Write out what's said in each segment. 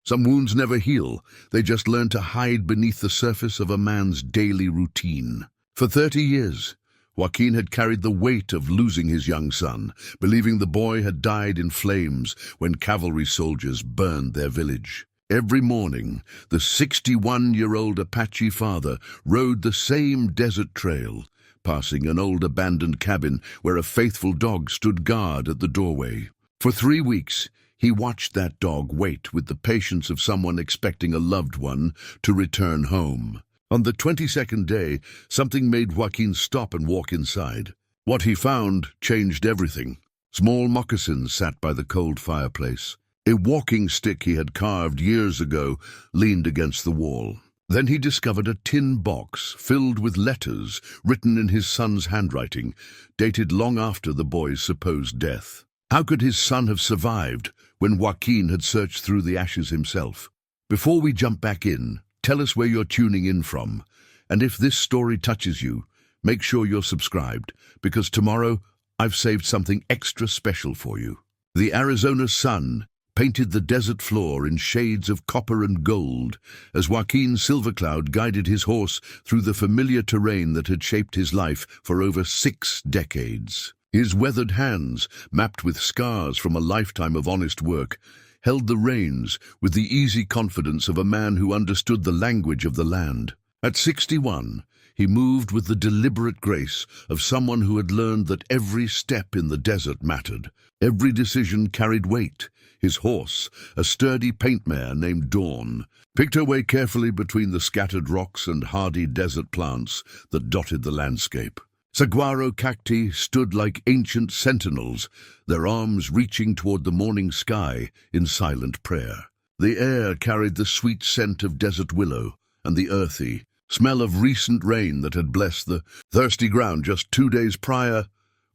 Some wounds never heal, they just learn to hide beneath the surface of a man's daily routine. For 30 years, Joaquin had carried the weight of losing his young son, believing the boy had died in flames when cavalry soldiers burned their village. Every morning, the 61-year-old Apache father rode the same desert trail, passing an old abandoned cabin where a faithful dog stood guard at the doorway. For 3 weeks, he watched that dog wait with the patience of someone expecting a loved one to return home. On the 22nd day, something made Joaquin stop and walk inside. What he found changed everything. Small moccasins sat by the cold fireplace. A walking stick he had carved years ago leaned against the wall. Then he discovered a tin box filled with letters written in his son's handwriting, dated long after the boy's supposed death. How could his son have survived when Joaquin had searched through the ashes himself? Before we jump back in, tell us where you're tuning in from, and if this story touches you, make sure you're subscribed, because tomorrow I've saved something extra special for you. The Arizona sun painted the desert floor in shades of copper and gold as Joaquin Silvercloud guided his horse through the familiar terrain that had shaped his life for over 6 decades. His weathered hands, mapped with scars from a lifetime of honest work, held the reins with the easy confidence of a man who understood the language of the land. At 61, he moved with the deliberate grace of someone who had learned that every step in the desert mattered. Every decision carried weight. His horse, a sturdy paint mare named Dawn, picked her way carefully between the scattered rocks and hardy desert plants that dotted the landscape. Saguaro cacti stood like ancient sentinels, their arms reaching toward the morning sky in silent prayer. The air carried the sweet scent of desert willow and the earthy smell of recent rain that had blessed the thirsty ground just 2 days prior.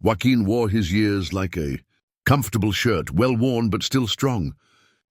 Joaquin wore his years like a comfortable shirt, well worn but still strong.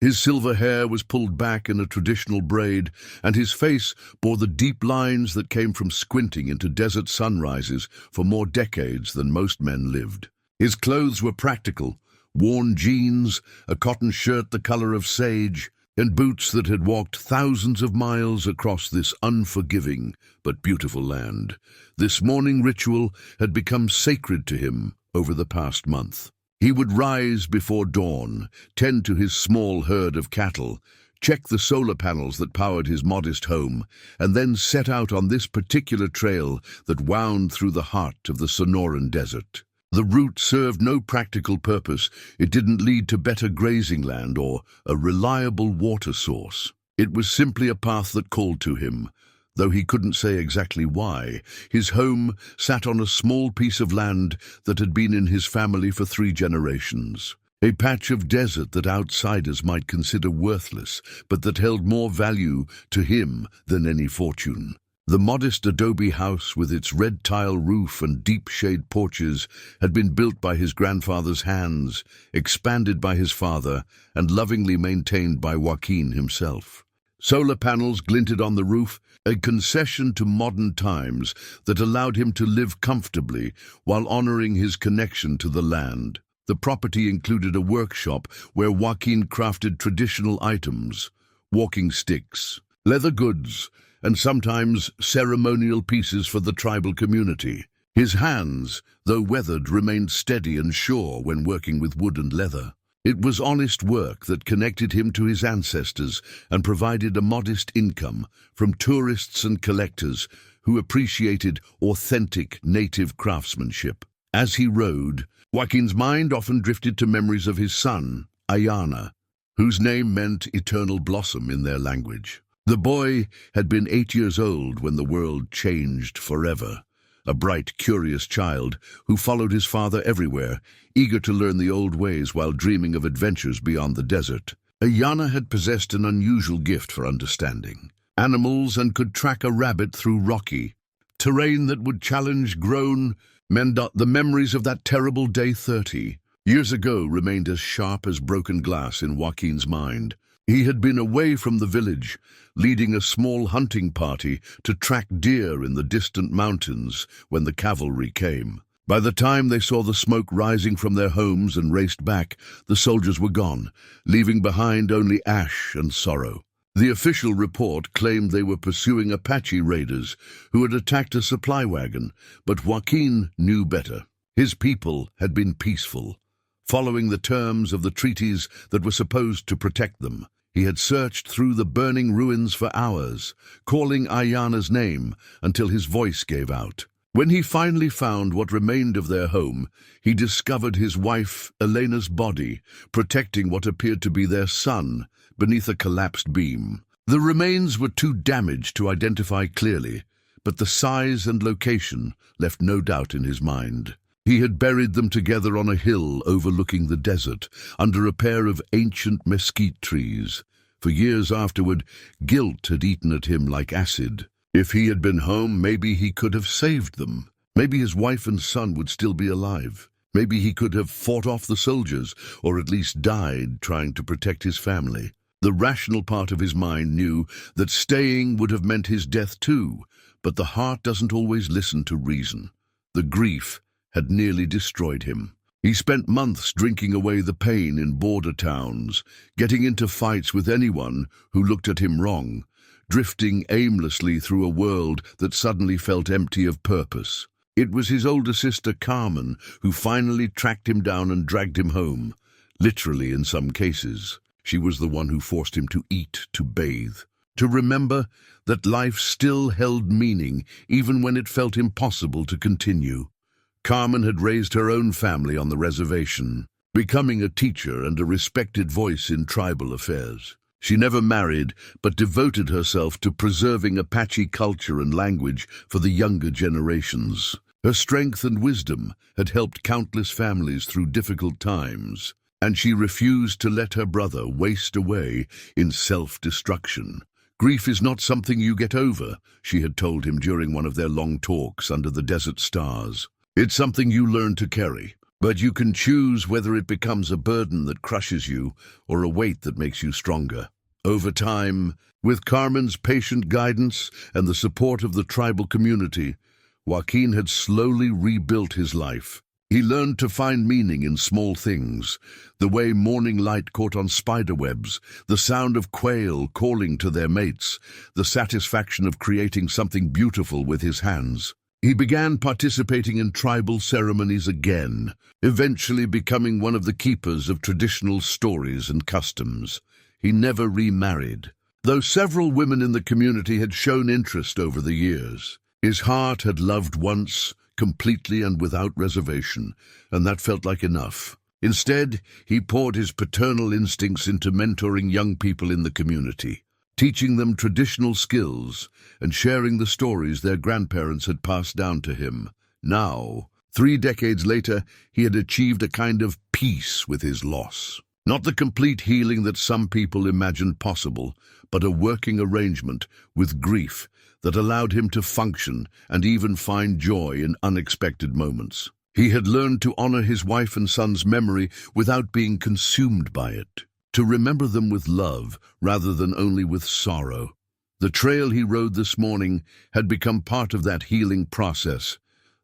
His silver hair was pulled back in a traditional braid, and his face bore the deep lines that came from squinting into desert sunrises for more decades than most men lived. His clothes were practical, worn jeans, a cotton shirt the color of sage, and boots that had walked thousands of miles across this unforgiving but beautiful land. This morning ritual had become sacred to him over the past month. He would rise before dawn, tend to his small herd of cattle, check the solar panels that powered his modest home, and then set out on this particular trail that wound through the heart of the Sonoran Desert. The route served no practical purpose. It didn't lead to better grazing land or a reliable water source. It was simply a path that called to him. Though he couldn't say exactly why, his home sat on a small piece of land that had been in his family for 3 generations. A patch of desert that outsiders might consider worthless, but that held more value to him than any fortune. The modest adobe house with its red tile roof and deep shade porches had been built by his grandfather's hands, expanded by his father, and lovingly maintained by Joaquin himself. Solar panels glinted on the roof, a concession to modern times that allowed him to live comfortably while honoring his connection to the land. The property included a workshop where Joaquin crafted traditional items, walking sticks, leather goods, and sometimes ceremonial pieces for the tribal community. His hands, though weathered, remained steady and sure when working with wood and leather. It was honest work that connected him to his ancestors and provided a modest income from tourists and collectors who appreciated authentic native craftsmanship. As he rode, Joaquin's mind often drifted to memories of his son, Ayana, whose name meant eternal blossom in their language. The boy had been 8 years old when the world changed forever. A bright, curious child who followed his father everywhere, eager to learn the old ways while dreaming of adventures beyond the desert. Ayana had possessed an unusual gift for understanding animals and could track a rabbit through rocky terrain that would challenge grown men. The memories of that terrible day 30 years ago remained as sharp as broken glass in Joaquin's mind. He had been away from the village, leading a small hunting party to track deer in the distant mountains when the cavalry came. By the time they saw the smoke rising from their homes and raced back, the soldiers were gone, leaving behind only ash and sorrow. The official report claimed they were pursuing Apache raiders who had attacked a supply wagon, but Joaquin knew better. His people had been peaceful, following the terms of the treaties that were supposed to protect them. He had searched through the burning ruins for hours, calling Ayana's name until his voice gave out. When he finally found what remained of their home, he discovered his wife, Elena's body, protecting what appeared to be their son beneath a collapsed beam. The remains were too damaged to identify clearly, but the size and location left no doubt in his mind. He had buried them together on a hill overlooking the desert, under a pair of ancient mesquite trees. For years afterward, guilt had eaten at him like acid. If he had been home, maybe he could have saved them. Maybe his wife and son would still be alive. Maybe he could have fought off the soldiers, or at least died trying to protect his family. The rational part of his mind knew that staying would have meant his death too, but the heart doesn't always listen to reason. The grief had nearly destroyed him. He spent months drinking away the pain in border towns, getting into fights with anyone who looked at him wrong, drifting aimlessly through a world that suddenly felt empty of purpose. It was his older sister Carmen who finally tracked him down and dragged him home. Literally in some cases. She was the one who forced him to eat, to bathe, to remember that life still held meaning even when it felt impossible to continue. Carmen had raised her own family on the reservation, becoming a teacher and a respected voice in tribal affairs. She never married, but devoted herself to preserving Apache culture and language for the younger generations. Her strength and wisdom had helped countless families through difficult times, and she refused to let her brother waste away in self-destruction. "Grief is not something you get over," she had told him during one of their long talks under the desert stars. "It's something you learn to carry, but you can choose whether it becomes a burden that crushes you or a weight that makes you stronger." Over time, with Carmen's patient guidance and the support of the tribal community, Joaquin had slowly rebuilt his life. He learned to find meaning in small things, the way morning light caught on spider webs, the sound of quail calling to their mates, the satisfaction of creating something beautiful with his hands. He began participating in tribal ceremonies again, eventually becoming one of the keepers of traditional stories and customs. He never remarried, though several women in the community had shown interest over the years. His heart had loved once, completely and without reservation, and that felt like enough. Instead, he poured his paternal instincts into mentoring young people in the community, teaching them traditional skills and sharing the stories their grandparents had passed down to him. Now, 3 decades later, he had achieved a kind of peace with his loss. Not the complete healing that some people imagined possible, but a working arrangement with grief that allowed him to function and even find joy in unexpected moments. He had learned to honor his wife and son's memory without being consumed by it, to remember them with love rather than only with sorrow. The trail he rode this morning had become part of that healing process,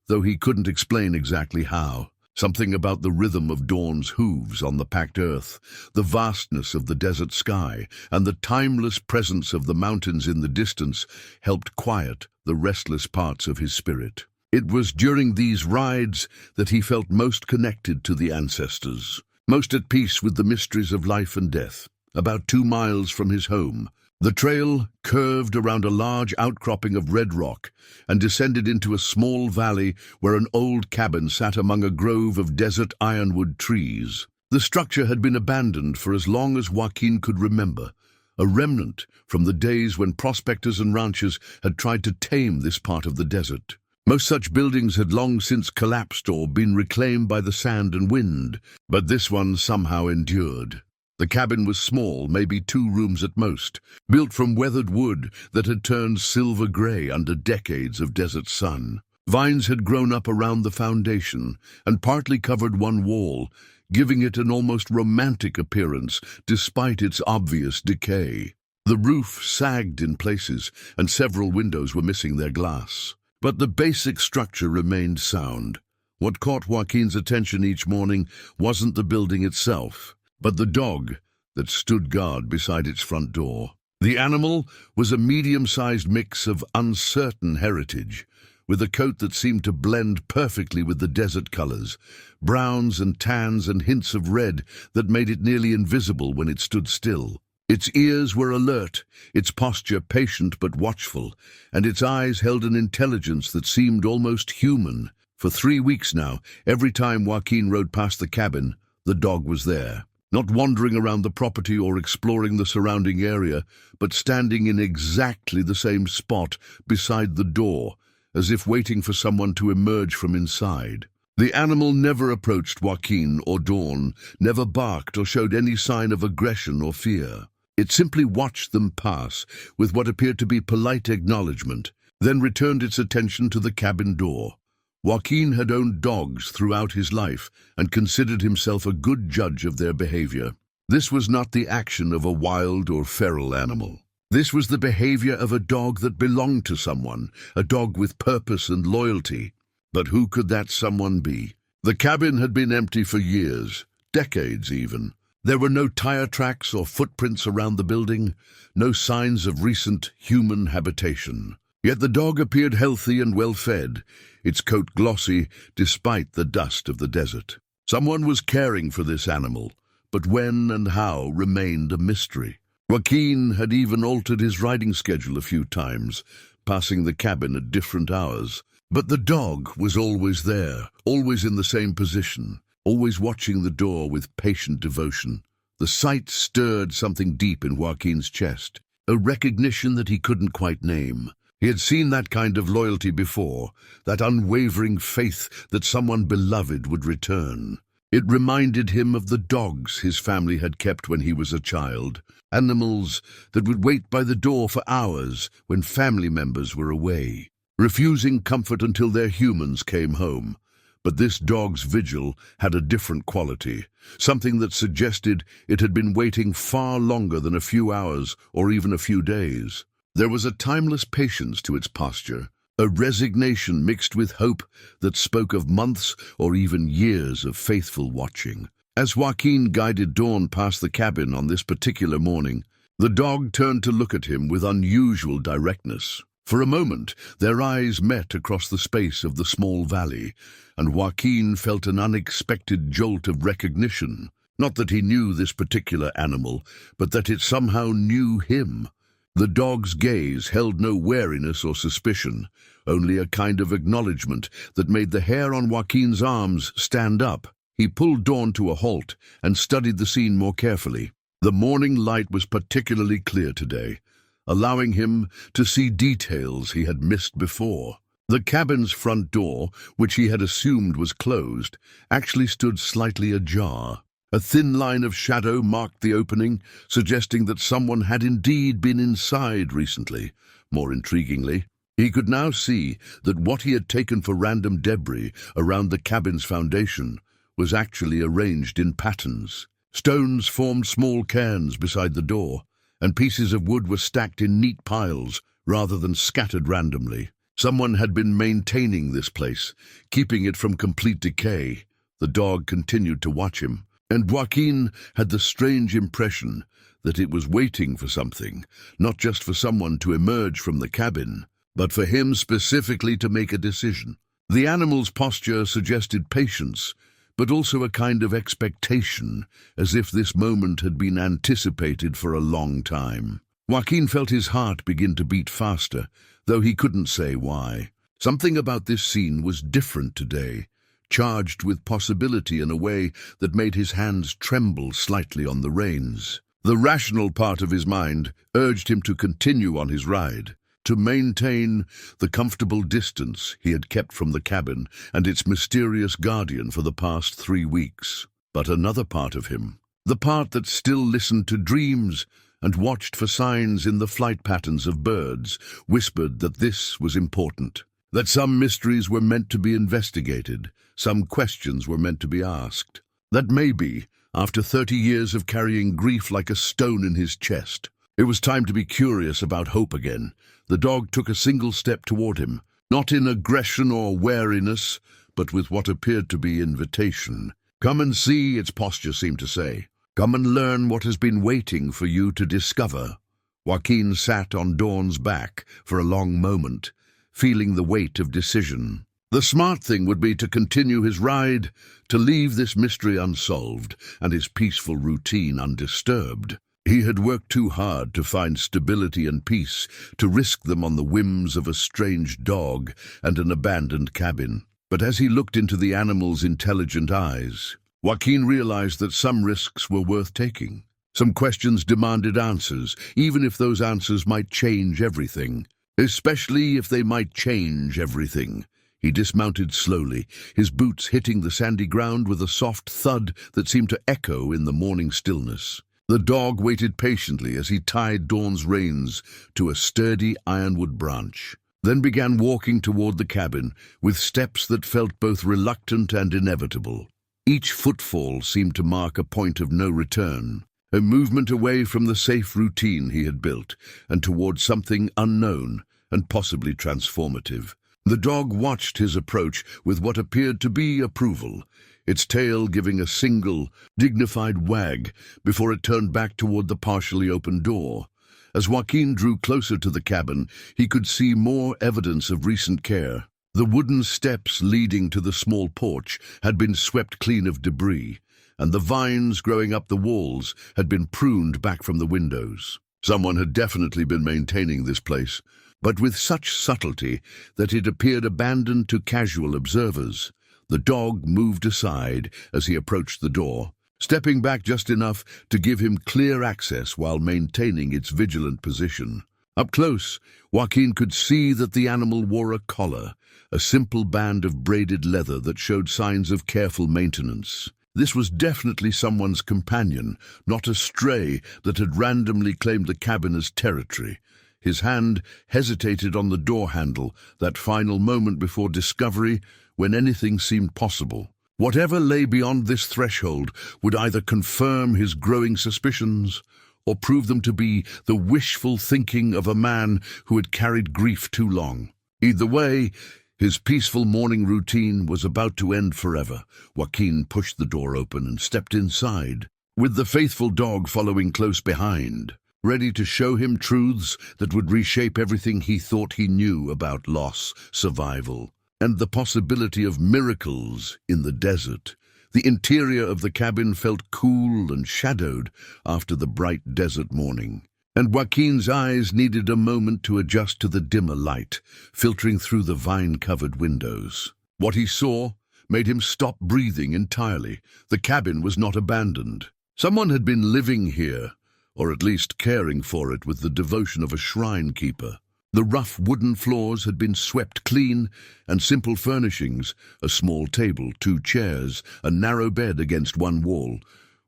though he couldn't explain exactly how. Something about the rhythm of dawn's hooves on the packed earth, the vastness of the desert sky, and the timeless presence of the mountains in the distance helped quiet the restless parts of his spirit. It was during these rides that he felt most connected to the ancestors, most at peace with the mysteries of life and death. About 2 miles from his home, the trail curved around a large outcropping of red rock and descended into a small valley where an old cabin sat among a grove of desert ironwood trees. The structure had been abandoned for as long as Joaquin could remember, a remnant from the days when prospectors and ranchers had tried to tame this part of the desert. Most such buildings had long since collapsed or been reclaimed by the sand and wind, but this one somehow endured. The cabin was small, maybe 2 rooms at most, built from weathered wood that had turned silver gray under decades of desert sun. Vines had grown up around the foundation and partly covered one wall, giving it an almost romantic appearance despite its obvious decay. The roof sagged in places, and several windows were missing their glass. But the basic structure remained sound. What caught Joaquin's attention each morning wasn't the building itself, but the dog that stood guard beside its front door. The animal was a medium-sized mix of uncertain heritage, with a coat that seemed to blend perfectly with the desert colors, browns and tans and hints of red that made it nearly invisible when it stood still. Its ears were alert, its posture patient but watchful, and its eyes held an intelligence that seemed almost human. For 3 weeks now, every time Joaquin rode past the cabin, the dog was there. Not wandering around the property or exploring the surrounding area, but standing in exactly the same spot beside the door, as if waiting for someone to emerge from inside. The animal never approached Joaquin or Dawn, never barked or showed any sign of aggression or fear. It simply watched them pass with what appeared to be polite acknowledgement, then returned its attention to the cabin door. Joaquin had owned dogs throughout his life and considered himself a good judge of their behavior. This was not the action of a wild or feral animal. This was the behavior of a dog that belonged to someone, a dog with purpose and loyalty. But who could that someone be? The cabin had been empty for years, decades even. There were no tire tracks or footprints around the building, no signs of recent human habitation. Yet the dog appeared healthy and well-fed, its coat glossy despite the dust of the desert. Someone was caring for this animal, but when and how remained a mystery. Joaquin had even altered his riding schedule a few times, passing the cabin at different hours. But the dog was always there, always in the same position, always watching the door with patient devotion. The sight stirred something deep in Joaquin's chest, a recognition that he couldn't quite name. He had seen that kind of loyalty before, that unwavering faith that someone beloved would return. It reminded him of the dogs his family had kept when he was a child, animals that would wait by the door for hours when family members were away, refusing comfort until their humans came home. But this dog's vigil had a different quality, something that suggested it had been waiting far longer than a few hours or even a few days. There was a timeless patience to its posture, a resignation mixed with hope that spoke of months or even years of faithful watching. As Joaquin guided Dawn past the cabin on this particular morning, the dog turned to look at him with unusual directness. For a moment, their eyes met across the space of the small valley, and Joaquin felt an unexpected jolt of recognition. Not that he knew this particular animal, but that it somehow knew him. The dog's gaze held no wariness or suspicion, only a kind of acknowledgement that made the hair on Joaquin's arms stand up. He pulled Dawn to a halt and studied the scene more carefully. The morning light was particularly clear today, allowing him to see details he had missed before. The cabin's front door, which he had assumed was closed, actually stood slightly ajar. A thin line of shadow marked the opening, suggesting that someone had indeed been inside recently. More intriguingly, he could now see that what he had taken for random debris around the cabin's foundation was actually arranged in patterns. Stones formed small cairns beside the door, and pieces of wood were stacked in neat piles rather than scattered randomly. Someone had been maintaining this place, keeping it from complete decay. The dog continued to watch him, and Joaquin had the strange impression that it was waiting for something, not just for someone to emerge from the cabin, but for him specifically to make a decision. The animal's posture suggested patience, but also a kind of expectation, as if this moment had been anticipated for a long time. Joaquin felt his heart begin to beat faster, though he couldn't say why. Something about this scene was different today, charged with possibility in a way that made his hands tremble slightly on the reins. The rational part of his mind urged him to continue on his ride, to maintain the comfortable distance he had kept from the cabin and its mysterious guardian for the past 3 weeks. But another part of him, the part that still listened to dreams and watched for signs in the flight patterns of birds, whispered that this was important, that some mysteries were meant to be investigated, some questions were meant to be asked, that maybe, after 30 years of carrying grief like a stone in his chest, it was time to be curious about hope again. The dog took a single step toward him, not in aggression or wariness, but with what appeared to be invitation. "Come and see," its posture seemed to say. "Come and learn what has been waiting for you to discover." Joaquin sat on Dawn's back for a long moment, feeling the weight of decision. The smart thing would be to continue his ride, to leave this mystery unsolved and his peaceful routine undisturbed. He had worked too hard to find stability and peace, to risk them on the whims of a strange dog and an abandoned cabin. But as he looked into the animal's intelligent eyes, Joaquin realized that some risks were worth taking. Some questions demanded answers, even if those answers might change everything. Especially if they might change everything. He dismounted slowly, his boots hitting the sandy ground with a soft thud that seemed to echo in the morning stillness. The dog waited patiently as he tied Dawn's reins to a sturdy ironwood branch, then began walking toward the cabin with steps that felt both reluctant and inevitable. Each footfall seemed to mark a point of no return, a movement away from the safe routine he had built and toward something unknown and possibly transformative. The dog watched his approach with what appeared to be approval, its tail giving a single, dignified wag before it turned back toward the partially open door. As Joaquin drew closer to the cabin, he could see more evidence of recent care. The wooden steps leading to the small porch had been swept clean of debris, and the vines growing up the walls had been pruned back from the windows. Someone had definitely been maintaining this place, but with such subtlety that it appeared abandoned to casual observers. The dog moved aside as he approached the door, stepping back just enough to give him clear access while maintaining its vigilant position. Up close, Joaquin could see that the animal wore a collar, a simple band of braided leather that showed signs of careful maintenance. This was definitely someone's companion, not a stray that had randomly claimed the cabin as territory. His hand hesitated on the door handle, that final moment before discovery when anything seemed possible. Whatever lay beyond this threshold would either confirm his growing suspicions or prove them to be the wishful thinking of a man who had carried grief too long. Either way, his peaceful morning routine was about to end forever. Joaquin pushed the door open and stepped inside, with the faithful dog following close behind, ready to show him truths that would reshape everything he thought he knew about loss, survival, and the possibility of miracles in the desert. The interior of the cabin felt cool and shadowed after the bright desert morning, and Joaquin's eyes needed a moment to adjust to the dimmer light, filtering through the vine-covered windows. What he saw made him stop breathing entirely. The cabin was not abandoned. Someone had been living here, or at least caring for it with the devotion of a shrine keeper. The rough wooden floors had been swept clean, and simple furnishings, a small table, 2 chairs, a narrow bed against one wall,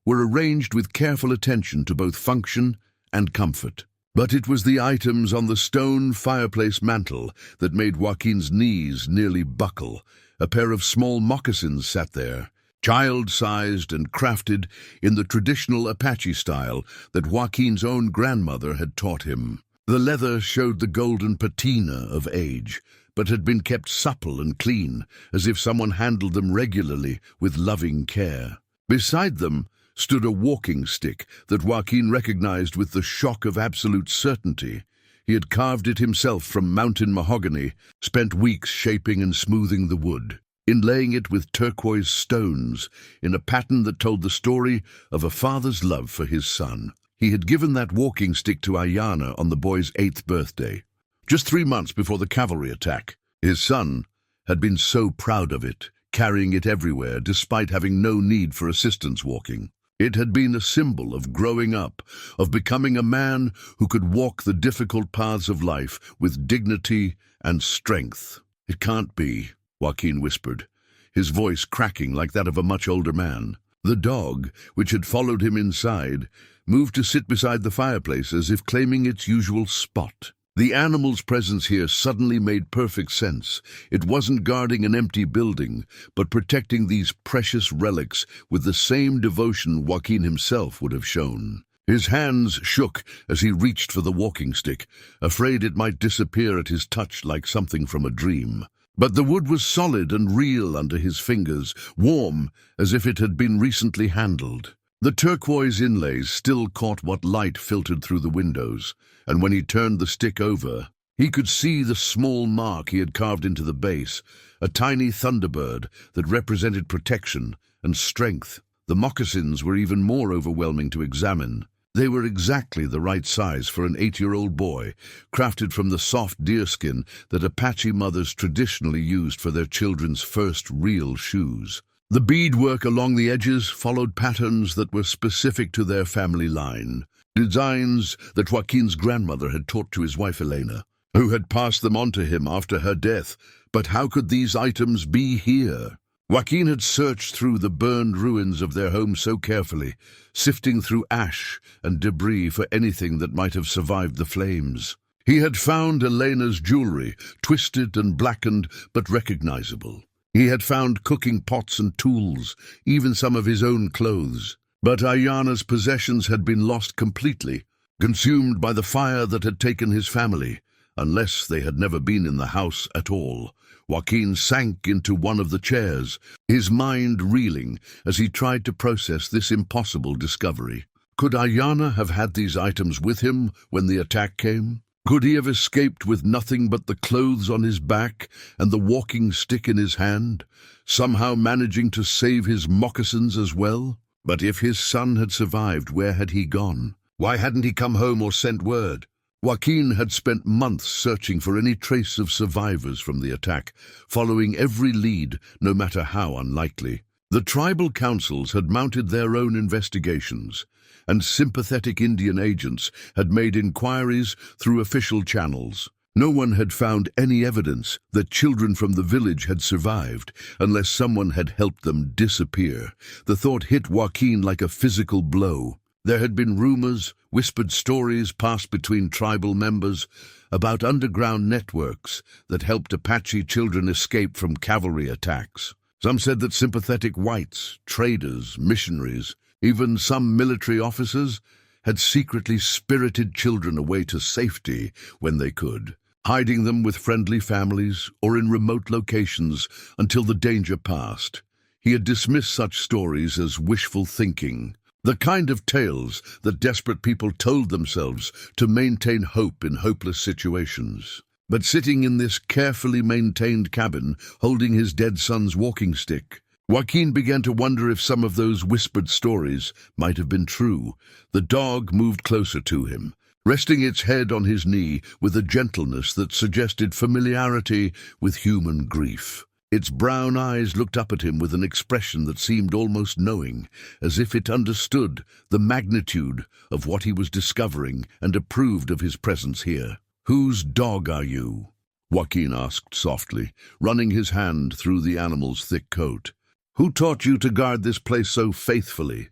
were arranged with careful attention to both function and comfort. But it was the items on the stone fireplace mantel that made Joaquin's knees nearly buckle. A pair of small moccasins sat there, child-sized and crafted in the traditional Apache style that Joaquin's own grandmother had taught him. The leather showed the golden patina of age, but had been kept supple and clean, as if someone handled them regularly with loving care. Beside them stood a walking stick that Joaquin recognized with the shock of absolute certainty. He had carved it himself from mountain mahogany, spent weeks shaping and smoothing the wood, inlaying it with turquoise stones in a pattern that told the story of a father's love for his son. He had given that walking stick to Ayana on the boy's 8th birthday, just 3 months before the cavalry attack. His son had been so proud of it, carrying it everywhere despite having no need for assistance walking. It had been a symbol of growing up, of becoming a man who could walk the difficult paths of life with dignity and strength. "It can't be," Joaquin whispered, his voice cracking like that of a much older man. The dog, which had followed him inside, moved to sit beside the fireplace as if claiming its usual spot. The animal's presence here suddenly made perfect sense. It wasn't guarding an empty building, but protecting these precious relics with the same devotion Joaquin himself would have shown. His hands shook as he reached for the walking stick, afraid it might disappear at his touch like something from a dream. But the wood was solid and real under his fingers, warm as if it had been recently handled. The turquoise inlays still caught what light filtered through the windows, and when he turned the stick over, he could see the small mark he had carved into the base, a tiny thunderbird that represented protection and strength. The moccasins were even more overwhelming to examine. They were exactly the right size for an 8-year-old boy, crafted from the soft deerskin that Apache mothers traditionally used for their children's first real shoes. The beadwork along the edges followed patterns that were specific to their family line, designs that Joaquin's grandmother had taught to his wife Elena, who had passed them on to him after her death. But how could these items be here? Joaquin had searched through the burned ruins of their home so carefully, sifting through ash and debris for anything that might have survived the flames. He had found Elena's jewelry, twisted and blackened but recognizable. He had found cooking pots and tools, even some of his own clothes. But Ayana's possessions had been lost completely, consumed by the fire that had taken his family, unless they had never been in the house at all. Joaquin sank into one of the chairs, his mind reeling as he tried to process this impossible discovery. Could Ayana have had these items with him when the attack came? Could he have escaped with nothing but the clothes on his back and the walking stick in his hand, somehow managing to save his moccasins as well? But if his son had survived, where had he gone? Why hadn't he come home or sent word? Joaquin had spent months searching for any trace of survivors from the attack, following every lead, no matter how unlikely. The tribal councils had mounted their own investigations, and sympathetic Indian agents had made inquiries through official channels. No one had found any evidence that children from the village had survived, unless someone had helped them disappear. The thought hit Joaquin like a physical blow. There had been rumors, whispered stories passed between tribal members about underground networks that helped Apache children escape from cavalry attacks. Some said that sympathetic whites, traders, missionaries, even some military officers had secretly spirited children away to safety when they could, hiding them with friendly families or in remote locations until the danger passed. He had dismissed such stories as wishful thinking, the kind of tales that desperate people told themselves to maintain hope in hopeless situations. But sitting in this carefully maintained cabin, holding his dead son's walking stick, Joaquin began to wonder if some of those whispered stories might have been true. The dog moved closer to him, resting its head on his knee with a gentleness that suggested familiarity with human grief. Its brown eyes looked up at him with an expression that seemed almost knowing, as if it understood the magnitude of what he was discovering and approved of his presence here. "Whose dog are you?" Joaquin asked softly, running his hand through the animal's thick coat. "Who taught you to guard this place so faithfully?"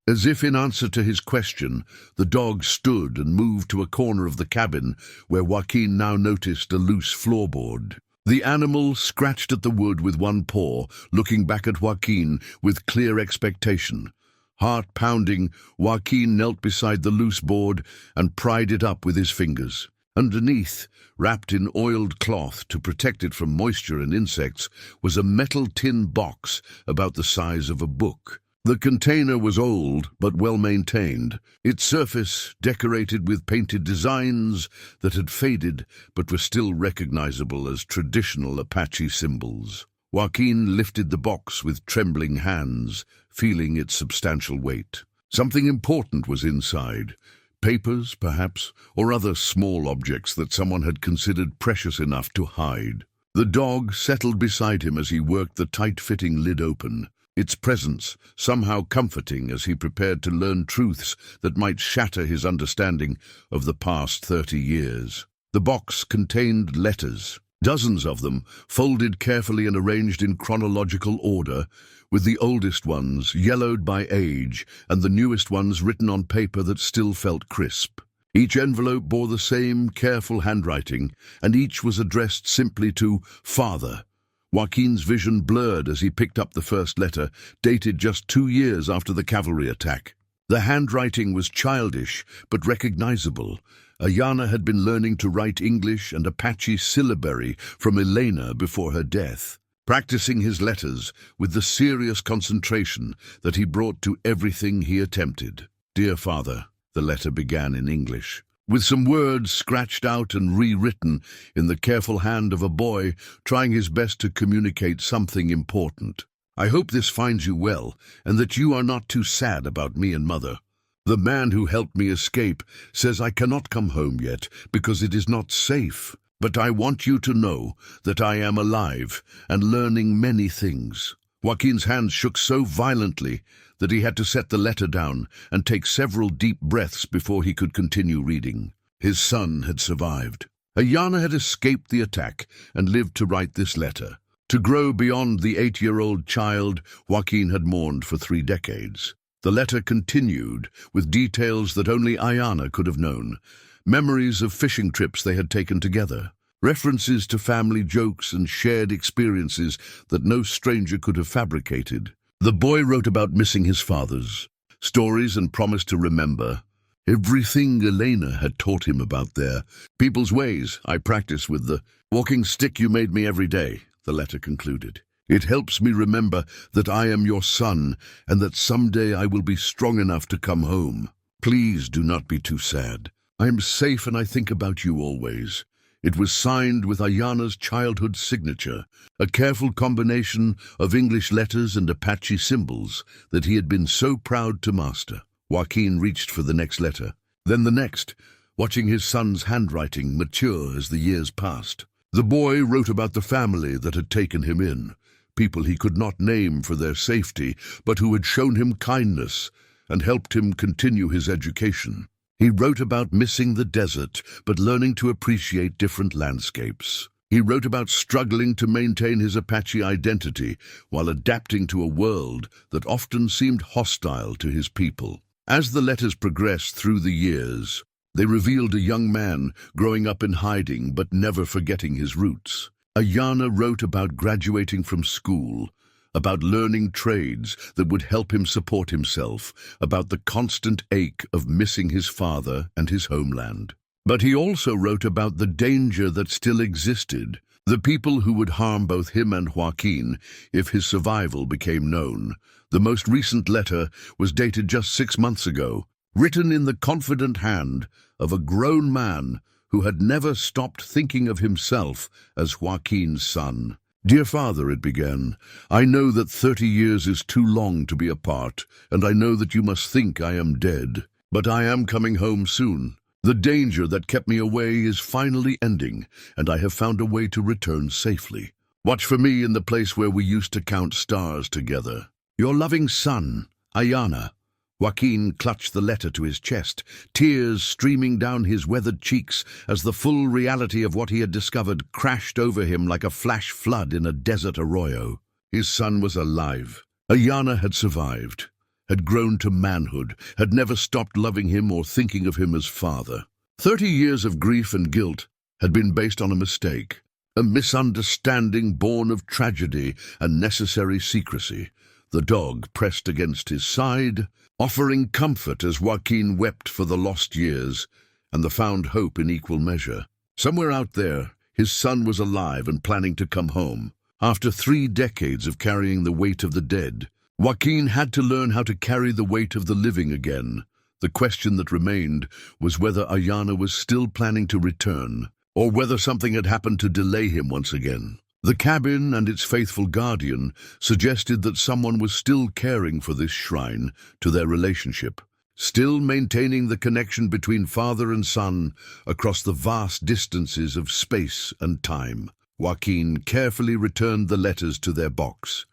As if in answer to his question, the dog stood and moved to a corner of the cabin where Joaquin now noticed a loose floorboard. The animal scratched at the wood with one paw, looking back at Joaquin with clear expectation. Heart pounding, Joaquin knelt beside the loose board and pried it up with his fingers. Underneath, wrapped in oiled cloth to protect it from moisture and insects, was a metal tin box about the size of a book. The container was old but well maintained, its surface decorated with painted designs that had faded but were still recognizable as traditional Apache symbols. Joaquin lifted the box with trembling hands, feeling its substantial weight. Something important was inside. Papers, perhaps, or other small objects that someone had considered precious enough to hide. The dog settled beside him as he worked the tight-fitting lid open, its presence somehow comforting as he prepared to learn truths that might shatter his understanding of the past 30 years. The box contained letters, dozens of them, folded carefully and arranged in chronological order, with the oldest ones yellowed by age and the newest ones written on paper that still felt crisp. Each envelope bore the same careful handwriting, and each was addressed simply to Father. Joaquin's vision blurred as he picked up the first letter, dated just 2 years after the cavalry attack. The handwriting was childish but recognizable, Ayana had been learning to write English and Apache syllabary from Elena before her death, practicing his letters with the serious concentration that he brought to everything he attempted. "Dear Father," the letter began in English, with some words scratched out and rewritten in the careful hand of a boy trying his best to communicate something important. "I hope this finds you well, and that you are not too sad about me and Mother. The man who helped me escape says I cannot come home yet because it is not safe. But I want you to know that I am alive and learning many things." Joaquin's hands shook so violently that he had to set the letter down and take several deep breaths before he could continue reading. His son had survived. Ayana had escaped the attack and lived to write this letter. To grow beyond the 8-year-old child Joaquin had mourned for 3 decades. The letter continued with details that only Ayana could have known. Memories of fishing trips they had taken together. References to family jokes and shared experiences that no stranger could have fabricated. The boy wrote about missing his fathers, stories and promised to remember. Everything Elena had taught him about their people's ways I practice with the walking stick you made me every day, the letter concluded. "It helps me remember that I am your son and that someday I will be strong enough to come home. Please do not be too sad. I am safe and I think about you always." It was signed with Ayana's childhood signature, a careful combination of English letters and Apache symbols that he had been so proud to master. Joaquin reached for the next letter, then the next, watching his son's handwriting mature as the years passed. The boy wrote about the family that had taken him in, people he could not name for their safety, but who had shown him kindness and helped him continue his education. He wrote about missing the desert, but learning to appreciate different landscapes. He wrote about struggling to maintain his Apache identity while adapting to a world that often seemed hostile to his people. As the letters progressed through the years, they revealed a young man growing up in hiding but never forgetting his roots. Ayana wrote about graduating from school, about learning trades that would help him support himself, about the constant ache of missing his father and his homeland. But he also wrote about the danger that still existed, the people who would harm both him and Joaquin if his survival became known. The most recent letter was dated just 6 months ago, written in the confident hand of a grown man who had never stopped thinking of himself as Joaquin's son. "Dear Father," it began, "I know that 30 years is too long to be apart, and I know that you must think I am dead. But I am coming home soon. The danger that kept me away is finally ending, and I have found a way to return safely. Watch for me in the place where we used to count stars together. Your loving son, Ayana." Joaquin clutched the letter to his chest, tears streaming down his weathered cheeks as the full reality of what he had discovered crashed over him like a flash flood in a desert arroyo. His son was alive. Ayana had survived, had grown to manhood, had never stopped loving him or thinking of him as father. 30 years of grief and guilt had been based on a mistake, a misunderstanding born of tragedy and necessary secrecy. The dog pressed against his side, offering comfort as Joaquin wept for the lost years and the found hope in equal measure. Somewhere out there, his son was alive and planning to come home. After 3 decades of carrying the weight of the dead, Joaquin had to learn how to carry the weight of the living again. The question that remained was whether Ayana was still planning to return, or whether something had happened to delay him once again. The cabin and its faithful guardian suggested that someone was still caring for this shrine to their relationship, still maintaining the connection between father and son across the vast distances of space and time. Joaquin carefully returned the letters to their box,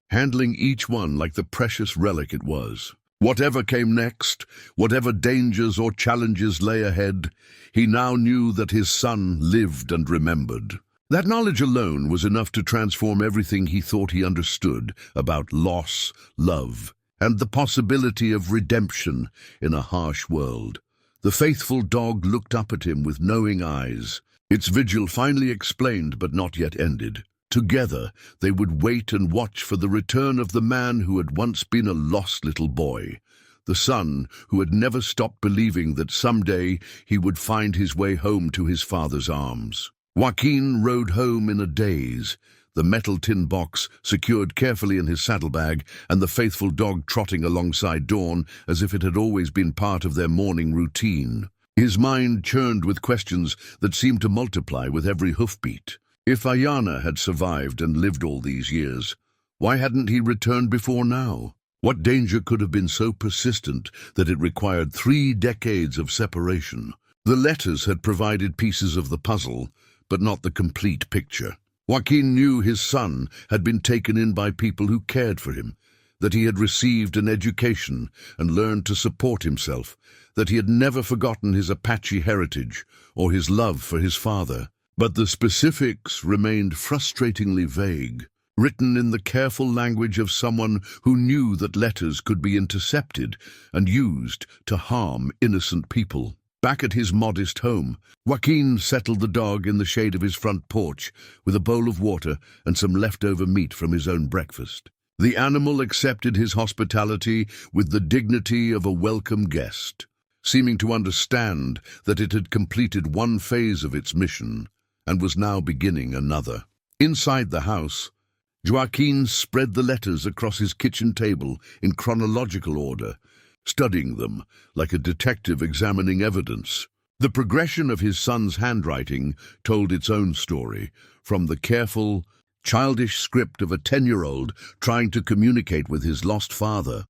handling each one like the precious relic it was. Whatever came next, whatever dangers or challenges lay ahead, he now knew that his son lived and remembered. That knowledge alone was enough to transform everything he thought he understood about loss, love, and the possibility of redemption in a harsh world. The faithful dog looked up at him with knowing eyes, its vigil finally explained but not yet ended. Together, they would wait and watch for the return of the man who had once been a lost little boy, the son who had never stopped believing that someday he would find his way home to his father's arms. Joaquin rode home in a daze, the metal tin box secured carefully in his saddlebag and the faithful dog trotting alongside Dawn as if it had always been part of their morning routine. His mind churned with questions that seemed to multiply with every hoofbeat. If Ayana had survived and lived all these years, why hadn't he returned before now? What danger could have been so persistent that it required 3 decades of separation? The letters had provided pieces of the puzzle, but not the complete picture. Joaquin knew his son had been taken in by people who cared for him, that he had received an education and learned to support himself, that he had never forgotten his Apache heritage or his love for his father. But the specifics remained frustratingly vague, written in the careful language of someone who knew that letters could be intercepted and used to harm innocent people. Back at his modest home, Joaquin settled the dog in the shade of his front porch with a bowl of water and some leftover meat from his own breakfast. The animal accepted his hospitality with the dignity of a welcome guest, seeming to understand that it had completed one phase of its mission and was now beginning another. Inside the house, Joaquin spread the letters across his kitchen table in chronological order, studying them like a detective examining evidence. The progression of his son's handwriting told its own story, from the careful, childish script of a 10-year-old trying to communicate with his lost father,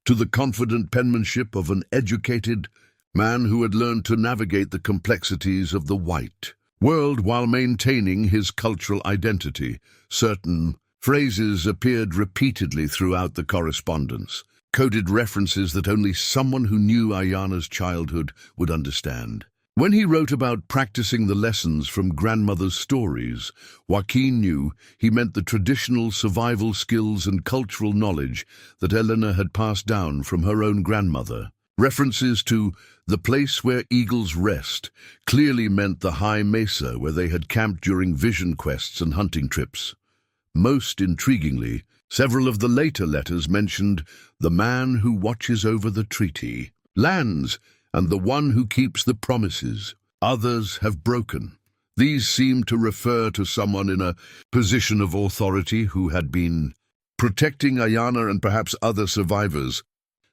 to the confident penmanship of an educated man who had learned to navigate the complexities of the white world while maintaining his cultural identity. Certain phrases appeared repeatedly throughout the correspondence, coded references that only someone who knew Ayana's childhood would understand. When he wrote about practicing the lessons from grandmother's stories, Joaquin knew he meant the traditional survival skills and cultural knowledge that Elena had passed down from her own grandmother. References to the place where eagles rest clearly meant the high mesa where they had camped during vision quests and hunting trips. Most intriguingly, several of the later letters mentioned the man who watches over the treaty, lands, and the one who keeps the promises others have broken. These seemed to refer to someone in a position of authority who had been protecting Ayana and perhaps other survivors.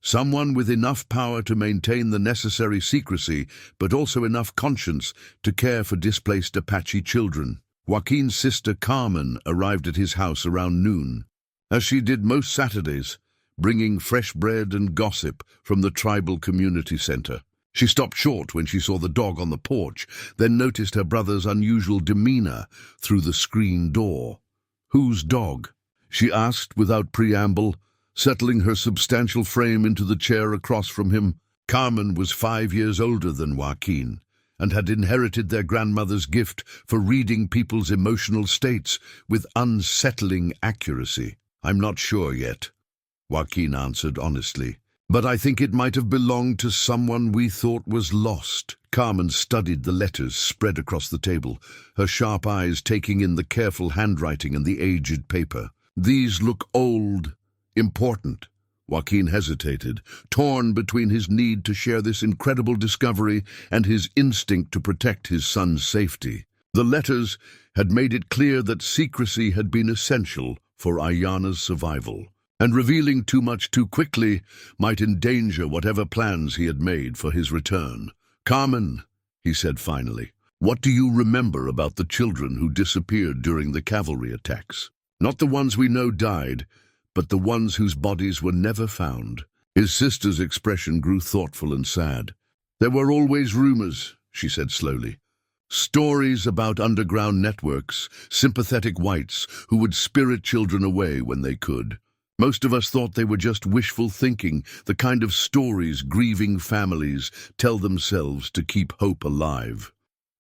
Someone with enough power to maintain the necessary secrecy, but also enough conscience to care for displaced Apache children. Joaquin's sister Carmen arrived at his house around noon, as she did most Saturdays, bringing fresh bread and gossip from the tribal community center. She stopped short when she saw the dog on the porch, then noticed her brother's unusual demeanor through the screen door. "Whose dog?" she asked without preamble, settling her substantial frame into the chair across from him. Carmen was 5 years older than Joaquin, and had inherited their grandmother's gift for reading people's emotional states with unsettling accuracy. "I'm not sure yet," Joaquin answered honestly, "but I think it might have belonged to someone we thought was lost." Carmen studied the letters spread across the table, her sharp eyes taking in the careful handwriting and the aged paper. "These look old, important." Joaquin hesitated, torn between his need to share this incredible discovery and his instinct to protect his son's safety. The letters had made it clear that secrecy had been essential for Ayana's survival, and revealing too much too quickly might endanger whatever plans he had made for his return. "Carmen," he said finally, "what do you remember about the children who disappeared during the cavalry attacks? Not the ones we know died, but the ones whose bodies were never found." His sister's expression grew thoughtful and sad. "There were always rumors," she said slowly. "Stories about underground networks, sympathetic whites who would spirit children away when they could. Most of us thought they were just wishful thinking, the kind of stories grieving families tell themselves to keep hope alive.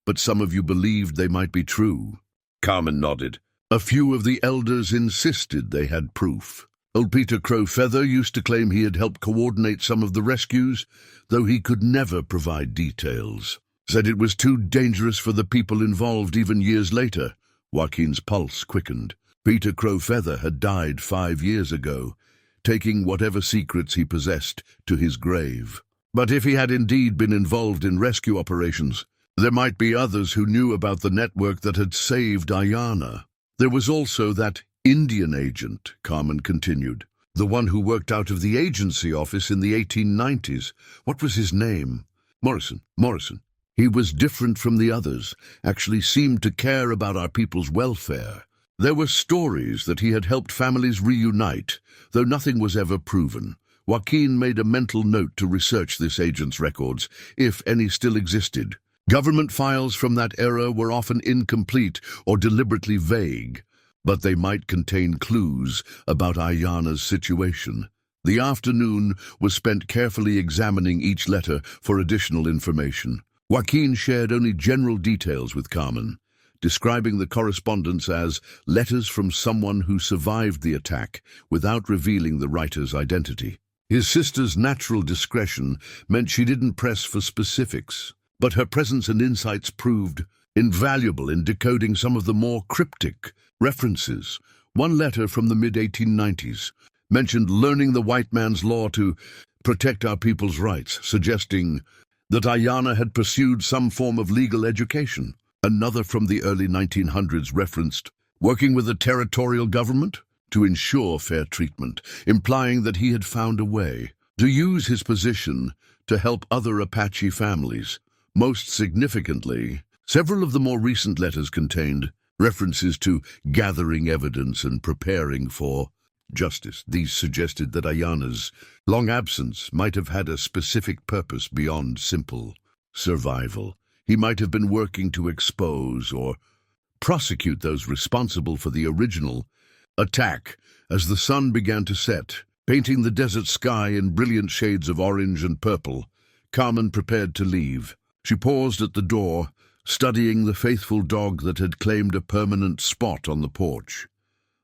But some of you believed they might be true." Carmen nodded. "A few of the elders insisted they had proof. Old Peter Crowfeather used to claim he had helped coordinate some of the rescues, though he could never provide details. Said it was too dangerous for the people involved even years later." Joaquin's pulse quickened. Peter Crowfeather had died 5 years ago. taking whatever secrets he possessed to his grave. But if he had indeed been involved in rescue operations, there might be others who knew about the network that had saved Ayana. There was also that Indian agent, Carmen continued, the one who worked out of the agency office in the 1890s. What was his name? Morrison. He was different from the others, actually seemed to care about our people's welfare. There were stories that he had helped families reunite, though nothing was ever proven. Joaquin made a mental note to research this agent's records, if any still existed. Government files from that era were often incomplete or deliberately vague, but they might contain clues about Ayana's situation. The afternoon was spent carefully examining each letter for additional information. Joaquin shared only general details with Carmen, describing the correspondence as letters from someone who survived the attack without revealing the writer's identity. His sister's natural discretion meant she didn't press for specifics, but her presence and insights proved invaluable in decoding some of the more cryptic references. One letter from the mid-1890s mentioned learning the white man's law to protect our people's rights, suggesting that Ayana had pursued some form of legal education. Another from the early 1900s referenced working with the territorial government to ensure fair treatment, implying that he had found a way to use his position to help other Apache families. Most significantly, several of the more recent letters contained references to gathering evidence and preparing for justice. These suggested that Ayana's long absence might have had a specific purpose beyond simple survival. He might have been working to expose or prosecute those responsible for the original attack. As the sun began to set, painting the desert sky in brilliant shades of orange and purple, Carmen prepared to leave. She paused at the door, studying the faithful dog that had claimed a permanent spot on the porch.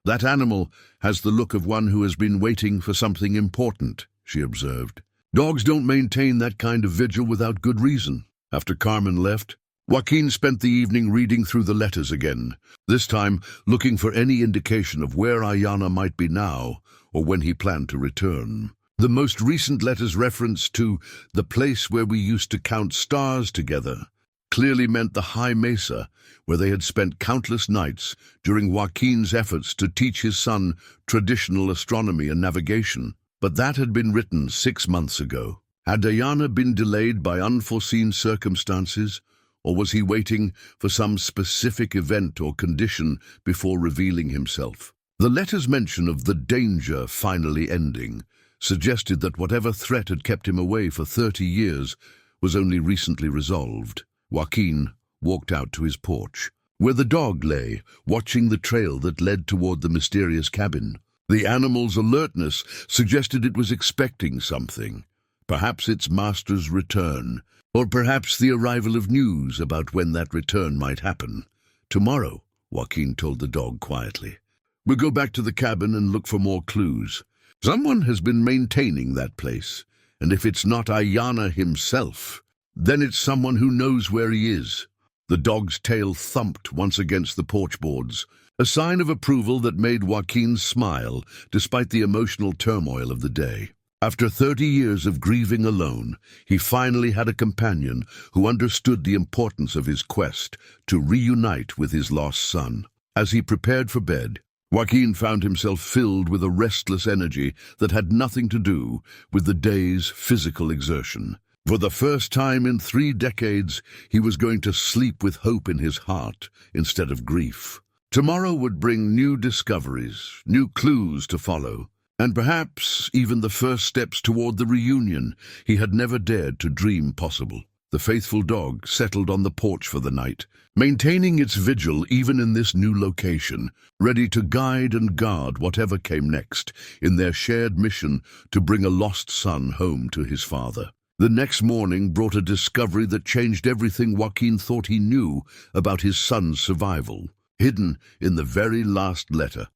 That animal has the look of one who has been waiting for something important, she observed. Dogs don't maintain that kind of vigil without good reason. After Carmen left, Joaquin spent the evening reading through the letters again, this time looking for any indication of where Ayana might be now or when he planned to return. The most recent letters reference to the place where we used to count stars together clearly meant the high mesa where they had spent countless nights during Joaquin's efforts to teach his son traditional astronomy and navigation. But that had been written 6 months ago. Had Ayana been delayed by unforeseen circumstances, or was he waiting for some specific event or condition before revealing himself? The letter's mention of the danger finally ending suggested that whatever threat had kept him away for 30 years was only recently resolved. Joaquin walked out to his porch, where the dog lay, watching the trail that led toward the mysterious cabin. The animal's alertness suggested it was expecting something, perhaps its master's return, or perhaps the arrival of news about when that return might happen. Tomorrow, Joaquin told the dog quietly. We'll go back to the cabin and look for more clues. Someone has been maintaining that place, and if it's not Ayana himself, then it's someone who knows where he is. The dog's tail thumped once against the porch boards, a sign of approval that made Joaquin smile despite the emotional turmoil of the day. After 30 years of grieving alone, he finally had a companion who understood the importance of his quest to reunite with his lost son. As he prepared for bed, Joaquin found himself filled with a restless energy that had nothing to do with the day's physical exertion. For the first time in 3 decades, he was going to sleep with hope in his heart instead of grief. Tomorrow would bring new discoveries, new clues to follow, and perhaps even the first steps toward the reunion he had never dared to dream possible. The faithful dog settled on the porch for the night, maintaining its vigil even in this new location, ready to guide and guard whatever came next in their shared mission to bring a lost son home to his father. The next morning brought a discovery that changed everything Joaquin thought he knew about his son's survival. Hidden in the very last letter,